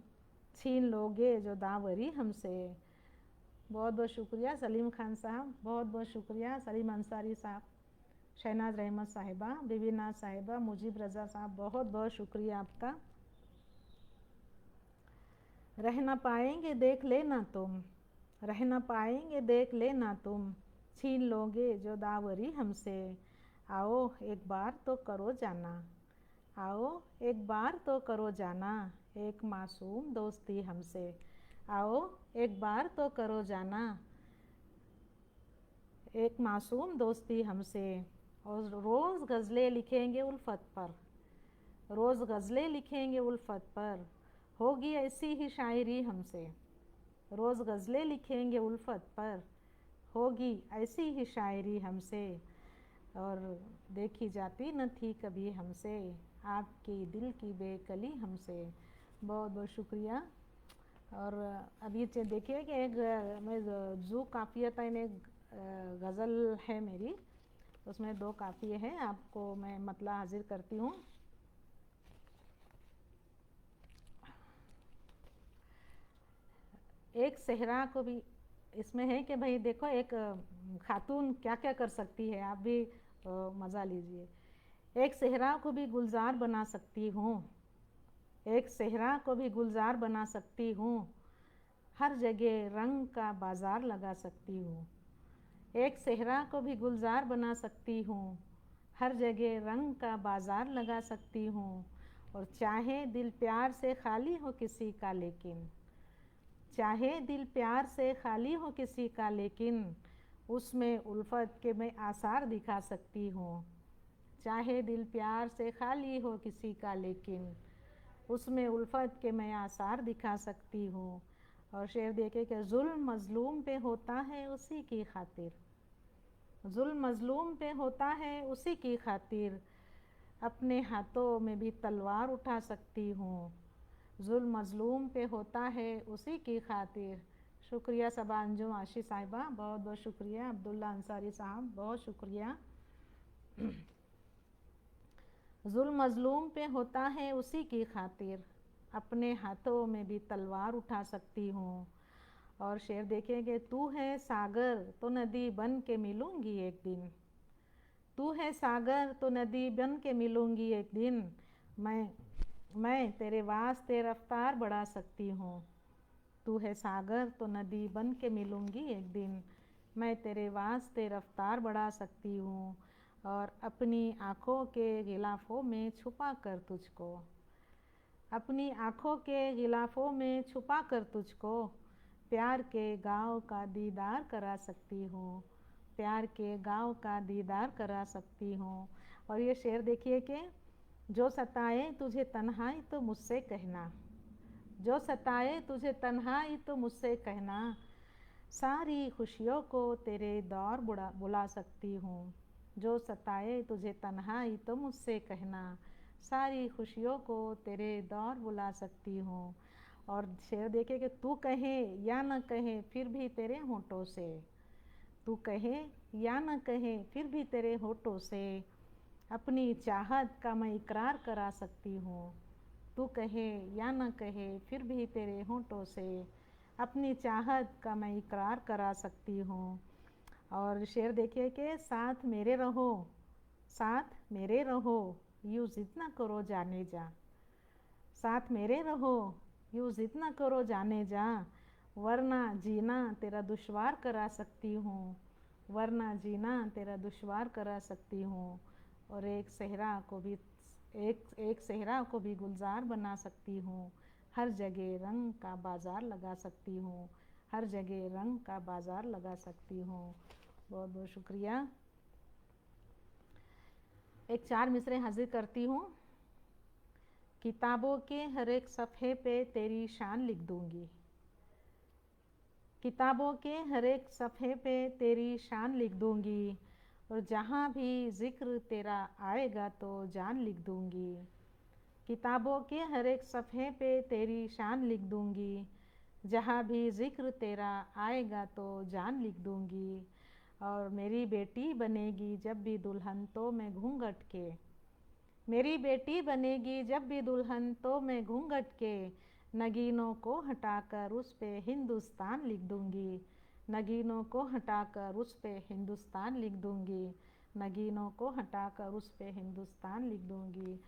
छीन लोगे जो दावरी हमसे। बहुत बहुत शुक्रिया सलीम खान साहब, बहुत बहुत शुक्रिया सलीम अंसारी साहब, शहनाज रहमत साहिबा, बीबीना साहिबा, मुजीब रज़ा साहब, बहुत बहुत शुक्रिया आपका। रह ना पाएंगे देख लेना तुम, रह ना पाएंगे देख लेना तुम, छीन लोगे जो दावरी हमसे। आओ एक बार तो करो जाना, आओ एक बार तो करो जाना, एक मासूम दोस्ती हमसे। आओ एक बार तो करो जाना, एक मासूम दोस्ती हमसे। और रोज़ गज़लें लिखेंगे उल्फत पर, रोज़ गज़लें लिखेंगे उल्फत पर, होगी ऐसी ही शायरी हमसे। रोज़ गज़लें लिखेंगे उल्फत पर, होगी ऐसी ही शायरी हमसे। और देखी जाती न थी कभी हमसे, आपकी दिल की बेकली हमसे। बहुत बहुत शुक्रिया। और अभी देखिए कि एक मैं जू काफ़ियत एक गज़ल है मेरी, उसमें 2 काफ़िये हैं, आपको मैं मतला हाजिर करती हूँ। एक सहरा को भी इसमें है कि भाई देखो एक खातून क्या क्या कर सकती है, आप भी मज़ा लीजिए। एक सहरा को भी गुलजार बना सकती हूँ, एक सहरा को भी गुलजार बना सकती हूँ, हर जगह रंग का बाज़ार लगा सकती हूँ। एक सहरा को भी गुलजार बना सकती हूँ, हर जगह रंग का बाज़ार लगा सकती हूँ। और चाहे दिल प्यार से खाली हो किसी का लेकिन, चाहे दिल प्यार से खाली हो किसी का लेकिन, उसमें उल्फत के मैं आसार दिखा सकती हूँ। चाहे दिल प्यार से खाली हो किसी का लेकिन, उसमें उल्फत के मैं आसार दिखा सकती हूँ। और शेर देखे कि जुल्म मज़लूम पे होता है उसी की खातिर, जुल्म मज़लूम पे होता है उसी की खातिर, अपने हाथों में भी तलवार उठा सकती हूँ। जुल्म मज़लूम पे होता है उसी की खातिर। शुक्रिया सबा अंजुम आशी साहिबा, बहुत बहुत शुक्रिया। अब्दुल्ला अंसारी साहब बहुत शुक्रिया। जुल्म मज़लूम पे होता है उसी की खातिर, अपने हाथों में भी तलवार उठा सकती हूँ। और शेर देखेंगे, तू है सागर तो नदी बन के मिलूँगी एक दिन, तू है सागर तो नदी बन के मिलूँगी एक दिन, मैं तेरे वास्ते रफ्तार बढ़ा सकती हूँ। तू है सागर तो नदी बन के मिलूँगी एक दिन, मैं तेरे वास्ते रफ्तार बढ़ा सकती हूँ। और अपनी आँखों के गिलाफ़ों में छुपा कर तुझको, अपनी आँखों के गिलाफ़ों में छुपा कर तुझको, प्यार के गाँव का दीदार करा सकती हूँ, प्यार के गाँव का दीदार करा सकती हूँ। और ये शेर देखिए कि जो सताए तुझे तन्हाई तो मुझसे कहना, जो सताए तुझे तन्हाई तो मुझसे कहना, सारी खुशियों को तेरे दौर बुला सकती हूँ। जो सताए तुझे तन्हाई तो मुझसे कहना, सारी खुशियों को तेरे दौर बुला सकती हूँ। और शेर देखे कि तू कहे या न कहे फिर भी तेरे होठों से, तू कहे या न कहे फिर भी तेरे होठों से, अपनी चाहत का मैं इकरार करा सकती हूँ। तू कहे या न कहे फिर भी तेरे होंठों से अपनी चाहत का मैं इकरार करा सकती हूँ। और शेर देखिए कि साथ मेरे रहो, साथ मेरे रहो, यूँ ज़िद ना करो जाने जा। साथ मेरे रहो, यूँ ज़िद ना करो जाने जा, वरना जीना तेरा दुश्वार करा सकती हूँ, वरना जीना तेरा दुश्वार करा सकती हूँ। और एक सहरा को भी गुलजार बना सकती हूँ, हर जगह रंग का बाज़ार लगा सकती हूँ, हर जगह रंग का बाज़ार लगा सकती हूँ। बहुत बहुत शुक्रिया। एक 4 मिसरे हाजिर करती हूँ। किताबों के हर एक सफ़े पे तेरी शान लिख दूँगी, किताबों के हर एक सफ़े पे तेरी शान लिख दूँगी, और जहाँ भी ज़िक्र तेरा आएगा तो जान लिख दूँगी। किताबों के हर एक सफ़े पे तेरी शान लिख दूँगी, जहाँ भी ज़िक्र तेरा आएगा तो जान लिख दूँगी। और मेरी बेटी बनेगी जब भी दुल्हन तो मैं घूंघट के, मेरी बेटी बनेगी जब भी दुल्हन तो मैं घूंघट के, नगीनों को हटाकर उस पे हिंदुस्तान लिख दूँगी, नगीनों को हटाकर उस पे हिंदुस्तान लिख दूँगी, नगीनों को हटाकर उस पे हिंदुस्तान लिख दूँगी।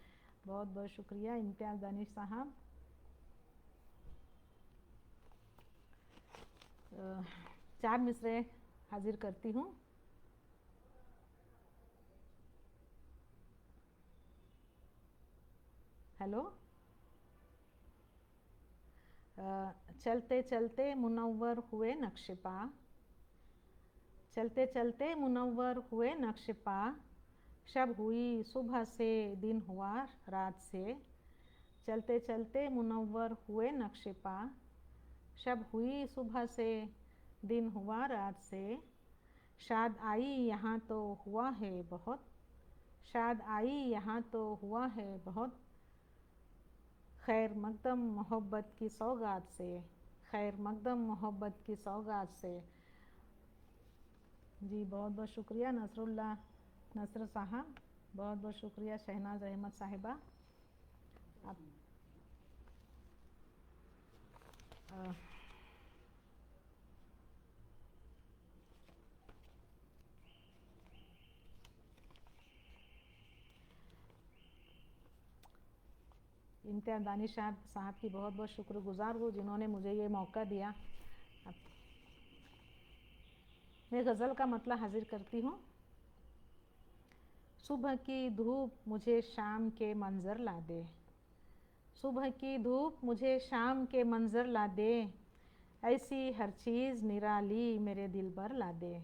बहुत बहुत शुक्रिया इम्तियाज़ दानिश साहब। 4 मिसरे हाजिर करती हूँ। हेलो। चलते चलते मुनव्वर हुए नक्शपा, चलते चलते मुनव्वर हुए नक्शपा, शब हुई सुबह से दिन हुआ रात से। चलते चलते मुनव्वर हुए नक्शपा, शब हुई सुबह से दिन हुआ रात से। शाद आई यहाँ तो हुआ है बहुत, शाद आई यहाँ तो हुआ है बहुत, खैर मकदम मोहब्बत की सौगात से, खैर मकदम मोहब्बत की सौगात से। जी बहुत बहुत शुक्रिया नसर साहब, बहुत बहुत शुक्रिया शहनाज अहमद साहिबा। आप इम्तियाज़ दानिश साहब की बहुत बहुत शुक्रगुज़ार हूँ जिन्होंने मुझे ये मौका दिया। मैं गज़ल का मतला हाजिर करती हूँ। सुबह की धूप मुझे शाम के मंज़र ला दे, सुबह की धूप मुझे शाम के मंज़र ला दे, ऐसी हर चीज़ निराली मेरे दिल भर ला दे।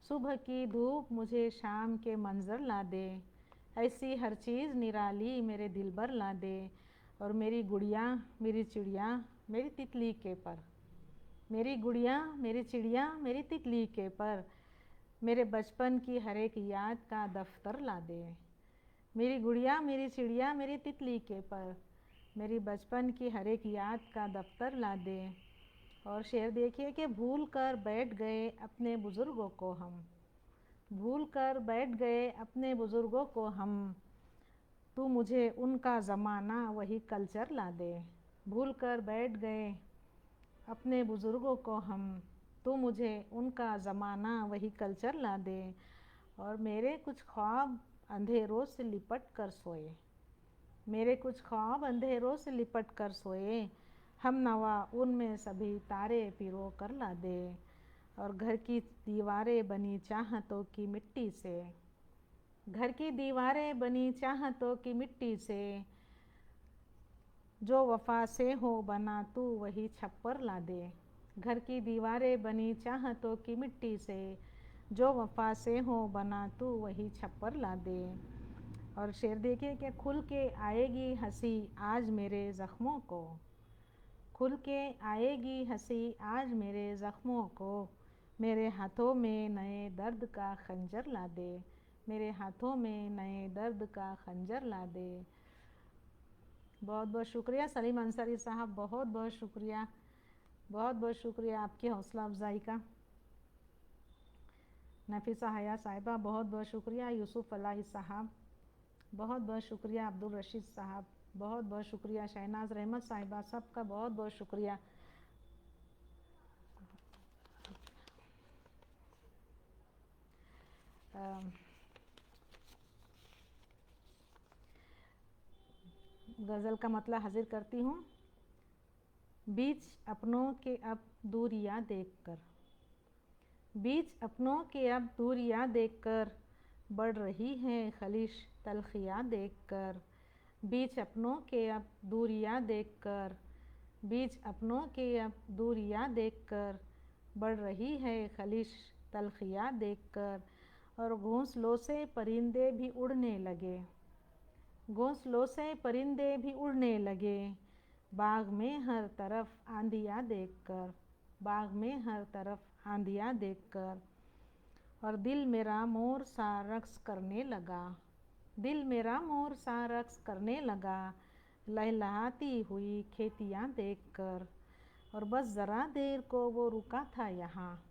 सुबह की धूप मुझे शाम के मंज़र ला दे, ऐसी हर चीज़ निराली मेरे दिल भर ला दे। और मेरी गुड़िया मेरी चिड़िया मेरी तितली के पर, मेरी गुड़िया मेरी चिड़िया मेरी तितली के पर, मेरे बचपन की हर एक याद का दफ्तर ला दे। मेरी गुड़िया मेरी चिड़िया मेरी तितली के पर, मेरी बचपन की हर एक याद का दफ्तर ला दे। और शेर देखिए कि भूल कर बैठ गए अपने बुज़ुर्गों को हम, भूल कर बैठ गए अपने बुज़ुर्गों को हम, तू मुझे उनका ज़माना वही कल्चर ला दे। भूल कर बैठ गए अपने बुज़ुर्गों को हम, तू मुझे उनका ज़माना वही कल्चर ला दे। और मेरे कुछ ख्वाब अंधेरों से लिपट कर सोए, मेरे कुछ ख्वाब अंधेरों से लिपट कर सोए, हम नवा उनमें सभी तारे पिरो कर ला दे। और घर की दीवारें बनी चाहतों की मिट्टी से, घर की दीवारें बनी चाहतों की मिट्टी से, जो वफा से हो बना तू वही छप्पर ला दे। घर की दीवारें बनी चाहतों की मिट्टी से, जो वफा से हो बना तू वही छप्पर ला दे। और शेर देखिए कि खुल के आएगी हंसी आज मेरे ज़ख्मों को, खुल के आएगी हंसी आज मेरे ज़ख्मों को, मेरे हाथों में नए दर्द का खंजर ला दे, मेरे हाथों में नए दर्द का खंजर ला दे। बहुत बहुत शुक्रिया सलीम अंसारी साहब, बहुत बहुत शुक्रिया, बहुत बहुत शुक्रिया आपकी हौसला अफजाई का। नफीसा हया साहिबा बहुत बहुत शुक्रिया। यूसुफ फलाही साहब बहुत बहुत शुक्रिया। अब्दुल रशीद साहब बहुत बहुत शुक्रिया। शहनाज रहमत साहिबा, सबका बहुत बहुत शुक्रिया। गज़ल का मतलब हाजिर करती हूँ। बीच अपनों के अब दूरियां देखकर, बीच अपनों के अब दूरियां देखकर बढ़ रही हैं खलिश तलखियाँ देखकर। बीच अपनों के अब दूरियां देखकर, बीच अपनों के अब दूरियां देखकर बढ़ रही है खलिश तलखियाँ देखकर। और घोंसलों से परिंदे भी उड़ने लगे, घोंसलों से परिंदे भी उड़ने लगे बाग में हर तरफ आंधियाँ देखकर, बाग में हर तरफ आंधियाँ देखकर। और दिल मेरा मोर सा रक्स करने लगा, दिल मेरा मोर सा रक्स करने लगा लहलहाती हुई खेतियाँ देखकर। और बस ज़रा देर को वो रुका था यहाँ,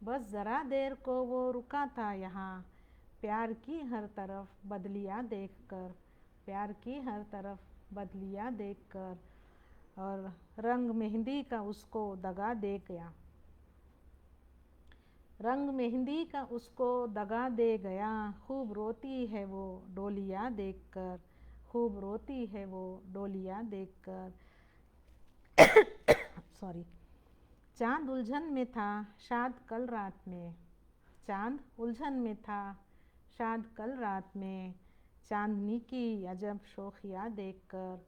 बस ज़रा देर को वो रुका था यहाँ प्यार की हर तरफ बदलियाँ देखकर, प्यार की हर तरफ बदलियाँ देखकर। और रंग मेहंदी का उसको दगा दे गया, रंग मेहंदी का उसको दगा दे गया खूब रोती है वो डोलियाँ देखकर, खूब रोती है वो डोलियाँ देखकर। सॉरी। चाँद उलझन में था शायद कल रात में, चाँद उलझन में था शायद कल रात में चांदनी की अजब शोखियाँ देखकर।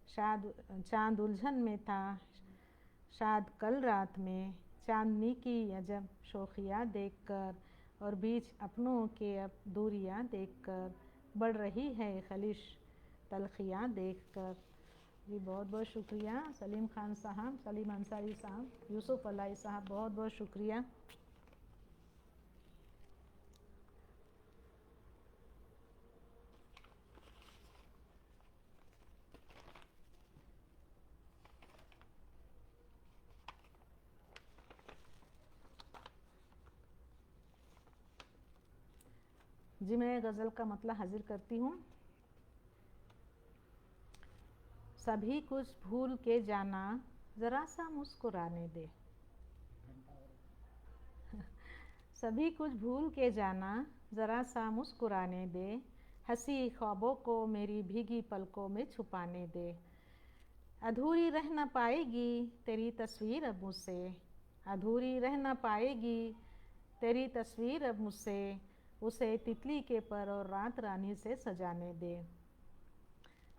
शायद चाँद उलझन में था शायद कल रात में चांदनी की अजब शोखियाँ देखकर। और बीच अपनों के अब दूरियां देखकर बढ़ रही है खलिश तलखियाँ देखकर। जी बहुत बहुत शुक्रिया। सलीम खान साहब, सलीम अंसारी साहब, यूसुफ अलाई साहब, बहुत बहुत शुक्रिया। जी मैं गज़ल का मतलब हाजिर करती हूँ। सभी कुछ भूल के जाना ज़रा सा मुस्कुराने दे, सभी कुछ भूल के जाना ज़रा सा मुस्कुराने दे हंसी ख्वाबों को मेरी भीगी पलकों में छुपाने दे। अधूरी रह न पाएगी तेरी तस्वीर अब मुझसे, अधूरी रह न पाएगी तेरी तस्वीर अब मुझसे उसे तितली के पर और रात रानी से सजाने दे।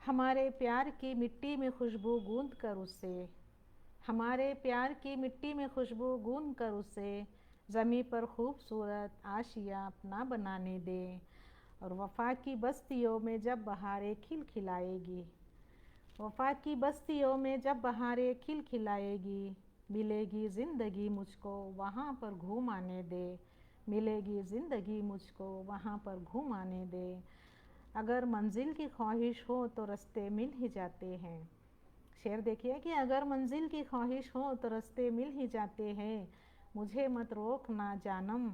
हमारे प्यार की मिट्टी में खुशबू गूंद कर उससे, हमारे प्यार की मिट्टी में खुशबू गूंद कर उससे ज़मीं पर खूबसूरत आशिया अपना बनाने दे। और वफ़ा की बस्तियों में जब बहारें खिल खिलाएगी, वफ़ा की बस्तियों में जब बहारें खिल खिलाएगी मिलेगी ज़िंदगी मुझको वहाँ पर घूम आने दे, मिलेगी ज़िंदगी मुझको वहाँ पर घूम आने दे। अगर मंजिल की ख्वाहिश हो तो रास्ते मिल ही जाते हैं, शेर देखिए कि अगर मंजिल की ख्वाहिश हो तो रास्ते मिल ही जाते हैं। मुझे मत रोकना जानम,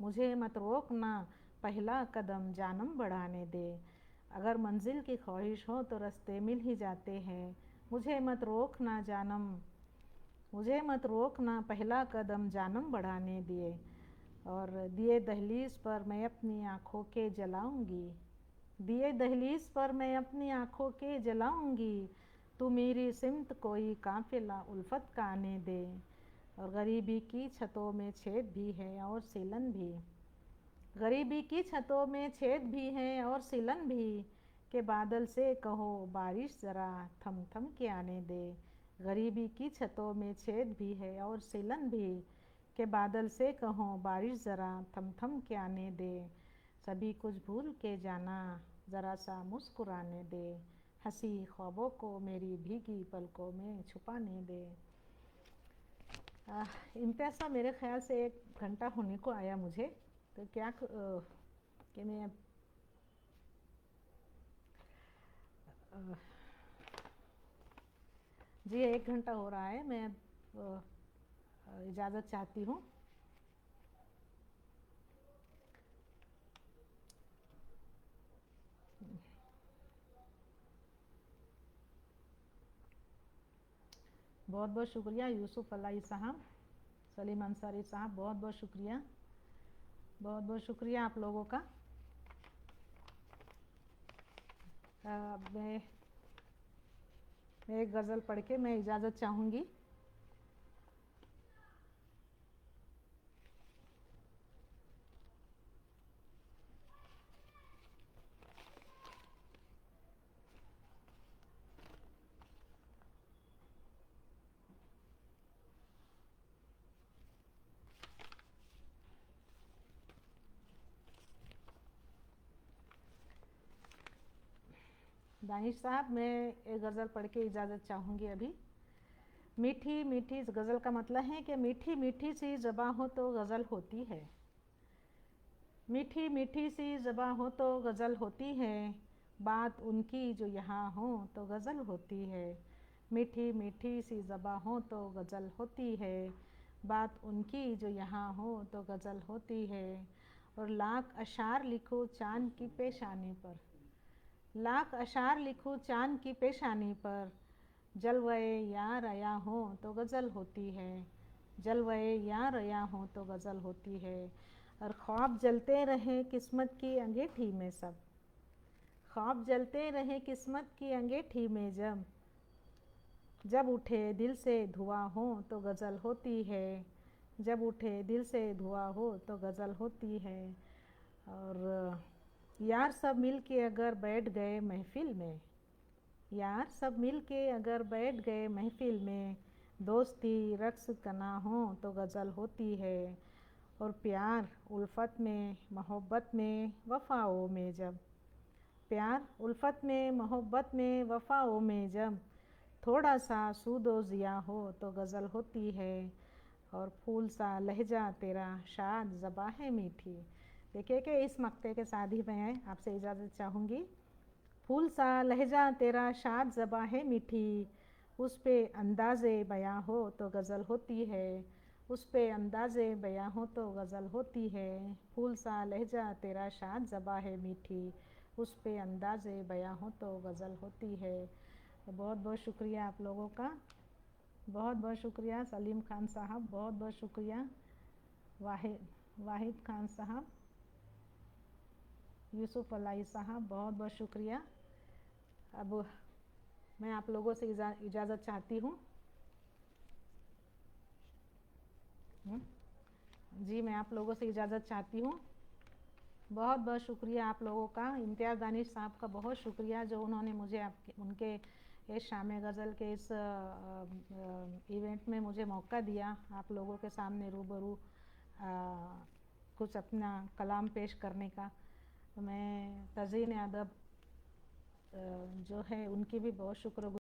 मुझे मत रोकना पहला कदम जानम बढ़ाने दे। अगर मंजिल की ख्वाहिश हो तो रास्ते मिल ही जाते हैं। मुझे मत रोकना जानम, मुझे मत रोकना पहला कदम जानम बढ़ाने दिए। और दिए दहलीज पर मैं अपनी आँखों के जलाऊंगी, दिए दहलीज पर मैं अपनी आँखों के जलाऊंगी तू मेरी सिमत कोई काफिला उल्फत का आने दे। और गरीबी की छतों में छेद भी है और सिलन भी, गरीबी की छतों में छेद भी है और सिलन भी के बादल से कहो बारिश ज़रा थम थम के आने दे। गरीबी की छतों में छेद भी है और सिलन भी के बादल से कहो बारिश ज़रा थम थम के आने दे। सभी कुछ भूल के जाना ज़रा सा मुस्कुराने दे हंसी ख्वाबों को मेरी भीगी पलकों में छुपाने दे। इम्तियाज़ मेरे ख्याल से 1 घंटा होने को आया मुझे, तो क्या कि मैं जी 1 घंटा हो रहा है, मैं इजाज़त चाहती हूँ। बहुत बहुत शुक्रिया यूसुफ अलाई साहब, सलीम अंसारी साहब, बहुत बहुत शुक्रिया, बहुत बहुत शुक्रिया आप लोगों का। मैं एक गज़ल पढ़ के मैं इजाज़त चाहूँगी। दानिश साहब, मैं एक गज़ल पढ़ के इजाज़त चाहूँगी अभी। मीठी मीठी, इस गज़ल का मतलब है कि मीठी मीठी सी ज़बां हो तो गज़ल होती है, मीठी मीठी सी ज़बां हो तो गज़ल होती है, बात उनकी जो यहाँ हो तो गज़ल होती है। मीठी मीठी सी ज़बां हो तो गज़ल होती है, बात उनकी जो यहाँ हो तो गज़ल होती है। और लाख अशार लिखो चाँद की पेशानी पर, लाख अशार लिखूं चाँद की पेशानी पर, जलवए यार आया हो तो गज़ल होती है, जलवए यार आया हो तो गज़ल होती है। और ख्वाब जलते रहे किस्मत की अंगीठी में सब, ख्वाब जलते रहे किस्मत की अंगीठी में जब, जब उठे दिल से धुआं हो तो गज़ल होती है, जब उठे दिल से धुआं हो तो गज़ल होती है। और यार सब मिल के अगर बैठ गए महफिल में, यार सब मिल के अगर बैठ गए महफिल में, दोस्ती रक्स कना हो तो गज़ल होती है। और प्यार उल्फत में मोहब्बत में वफ़ाओं में जब, प्यार उल्फत में मोहब्बत में वफ़ाओं में जब, थोड़ा सा सूदो ज़िया हो तो गज़ल होती है। और फूल सा लहजा तेरा शाद ज़बां है मीठी। देखिए कि इस मक्ते के साथ ही मैं आपसे इजाज़त चाहूँगी। फूल सा लहजा तेरा शाद ज़बां है मीठी, उस पे अंदाज़े बयां हो तो गज़ल होती है, उस पे अंदाज़े बयां हो तो गज़ल होती है। फूल सा लहजा तेरा शाद ज़बां है मीठी, उस पे अंदाज़े बयां हो तो गज़ल होती है। बहुत बहुत शुक्रिया आप लोगों का, बहुत बहुत शुक्रिया सलीम खान साहब, बहुत बहुत शुक्रिया वाहिद खान साहब, यूसुफ अलाई साहब, बहुत बहुत शुक्रिया। अब मैं आप लोगों से इजाज़त चाहती हूँ। जी, मैं आप लोगों से इजाज़त चाहती हूँ। बहुत बहुत शुक्रिया आप लोगों का। इम्तियाज़ दानिश साहब का बहुत शुक्रिया जो उन्होंने मुझे आपके उनके इस शाम गज़ल के इस इवेंट में मुझे मौका दिया आप लोगों के सामने रूबरू कुछ अपना कलाम पेश करने का। मैं तज़ीन अदब जो है उनकी भी बहुत शुक्र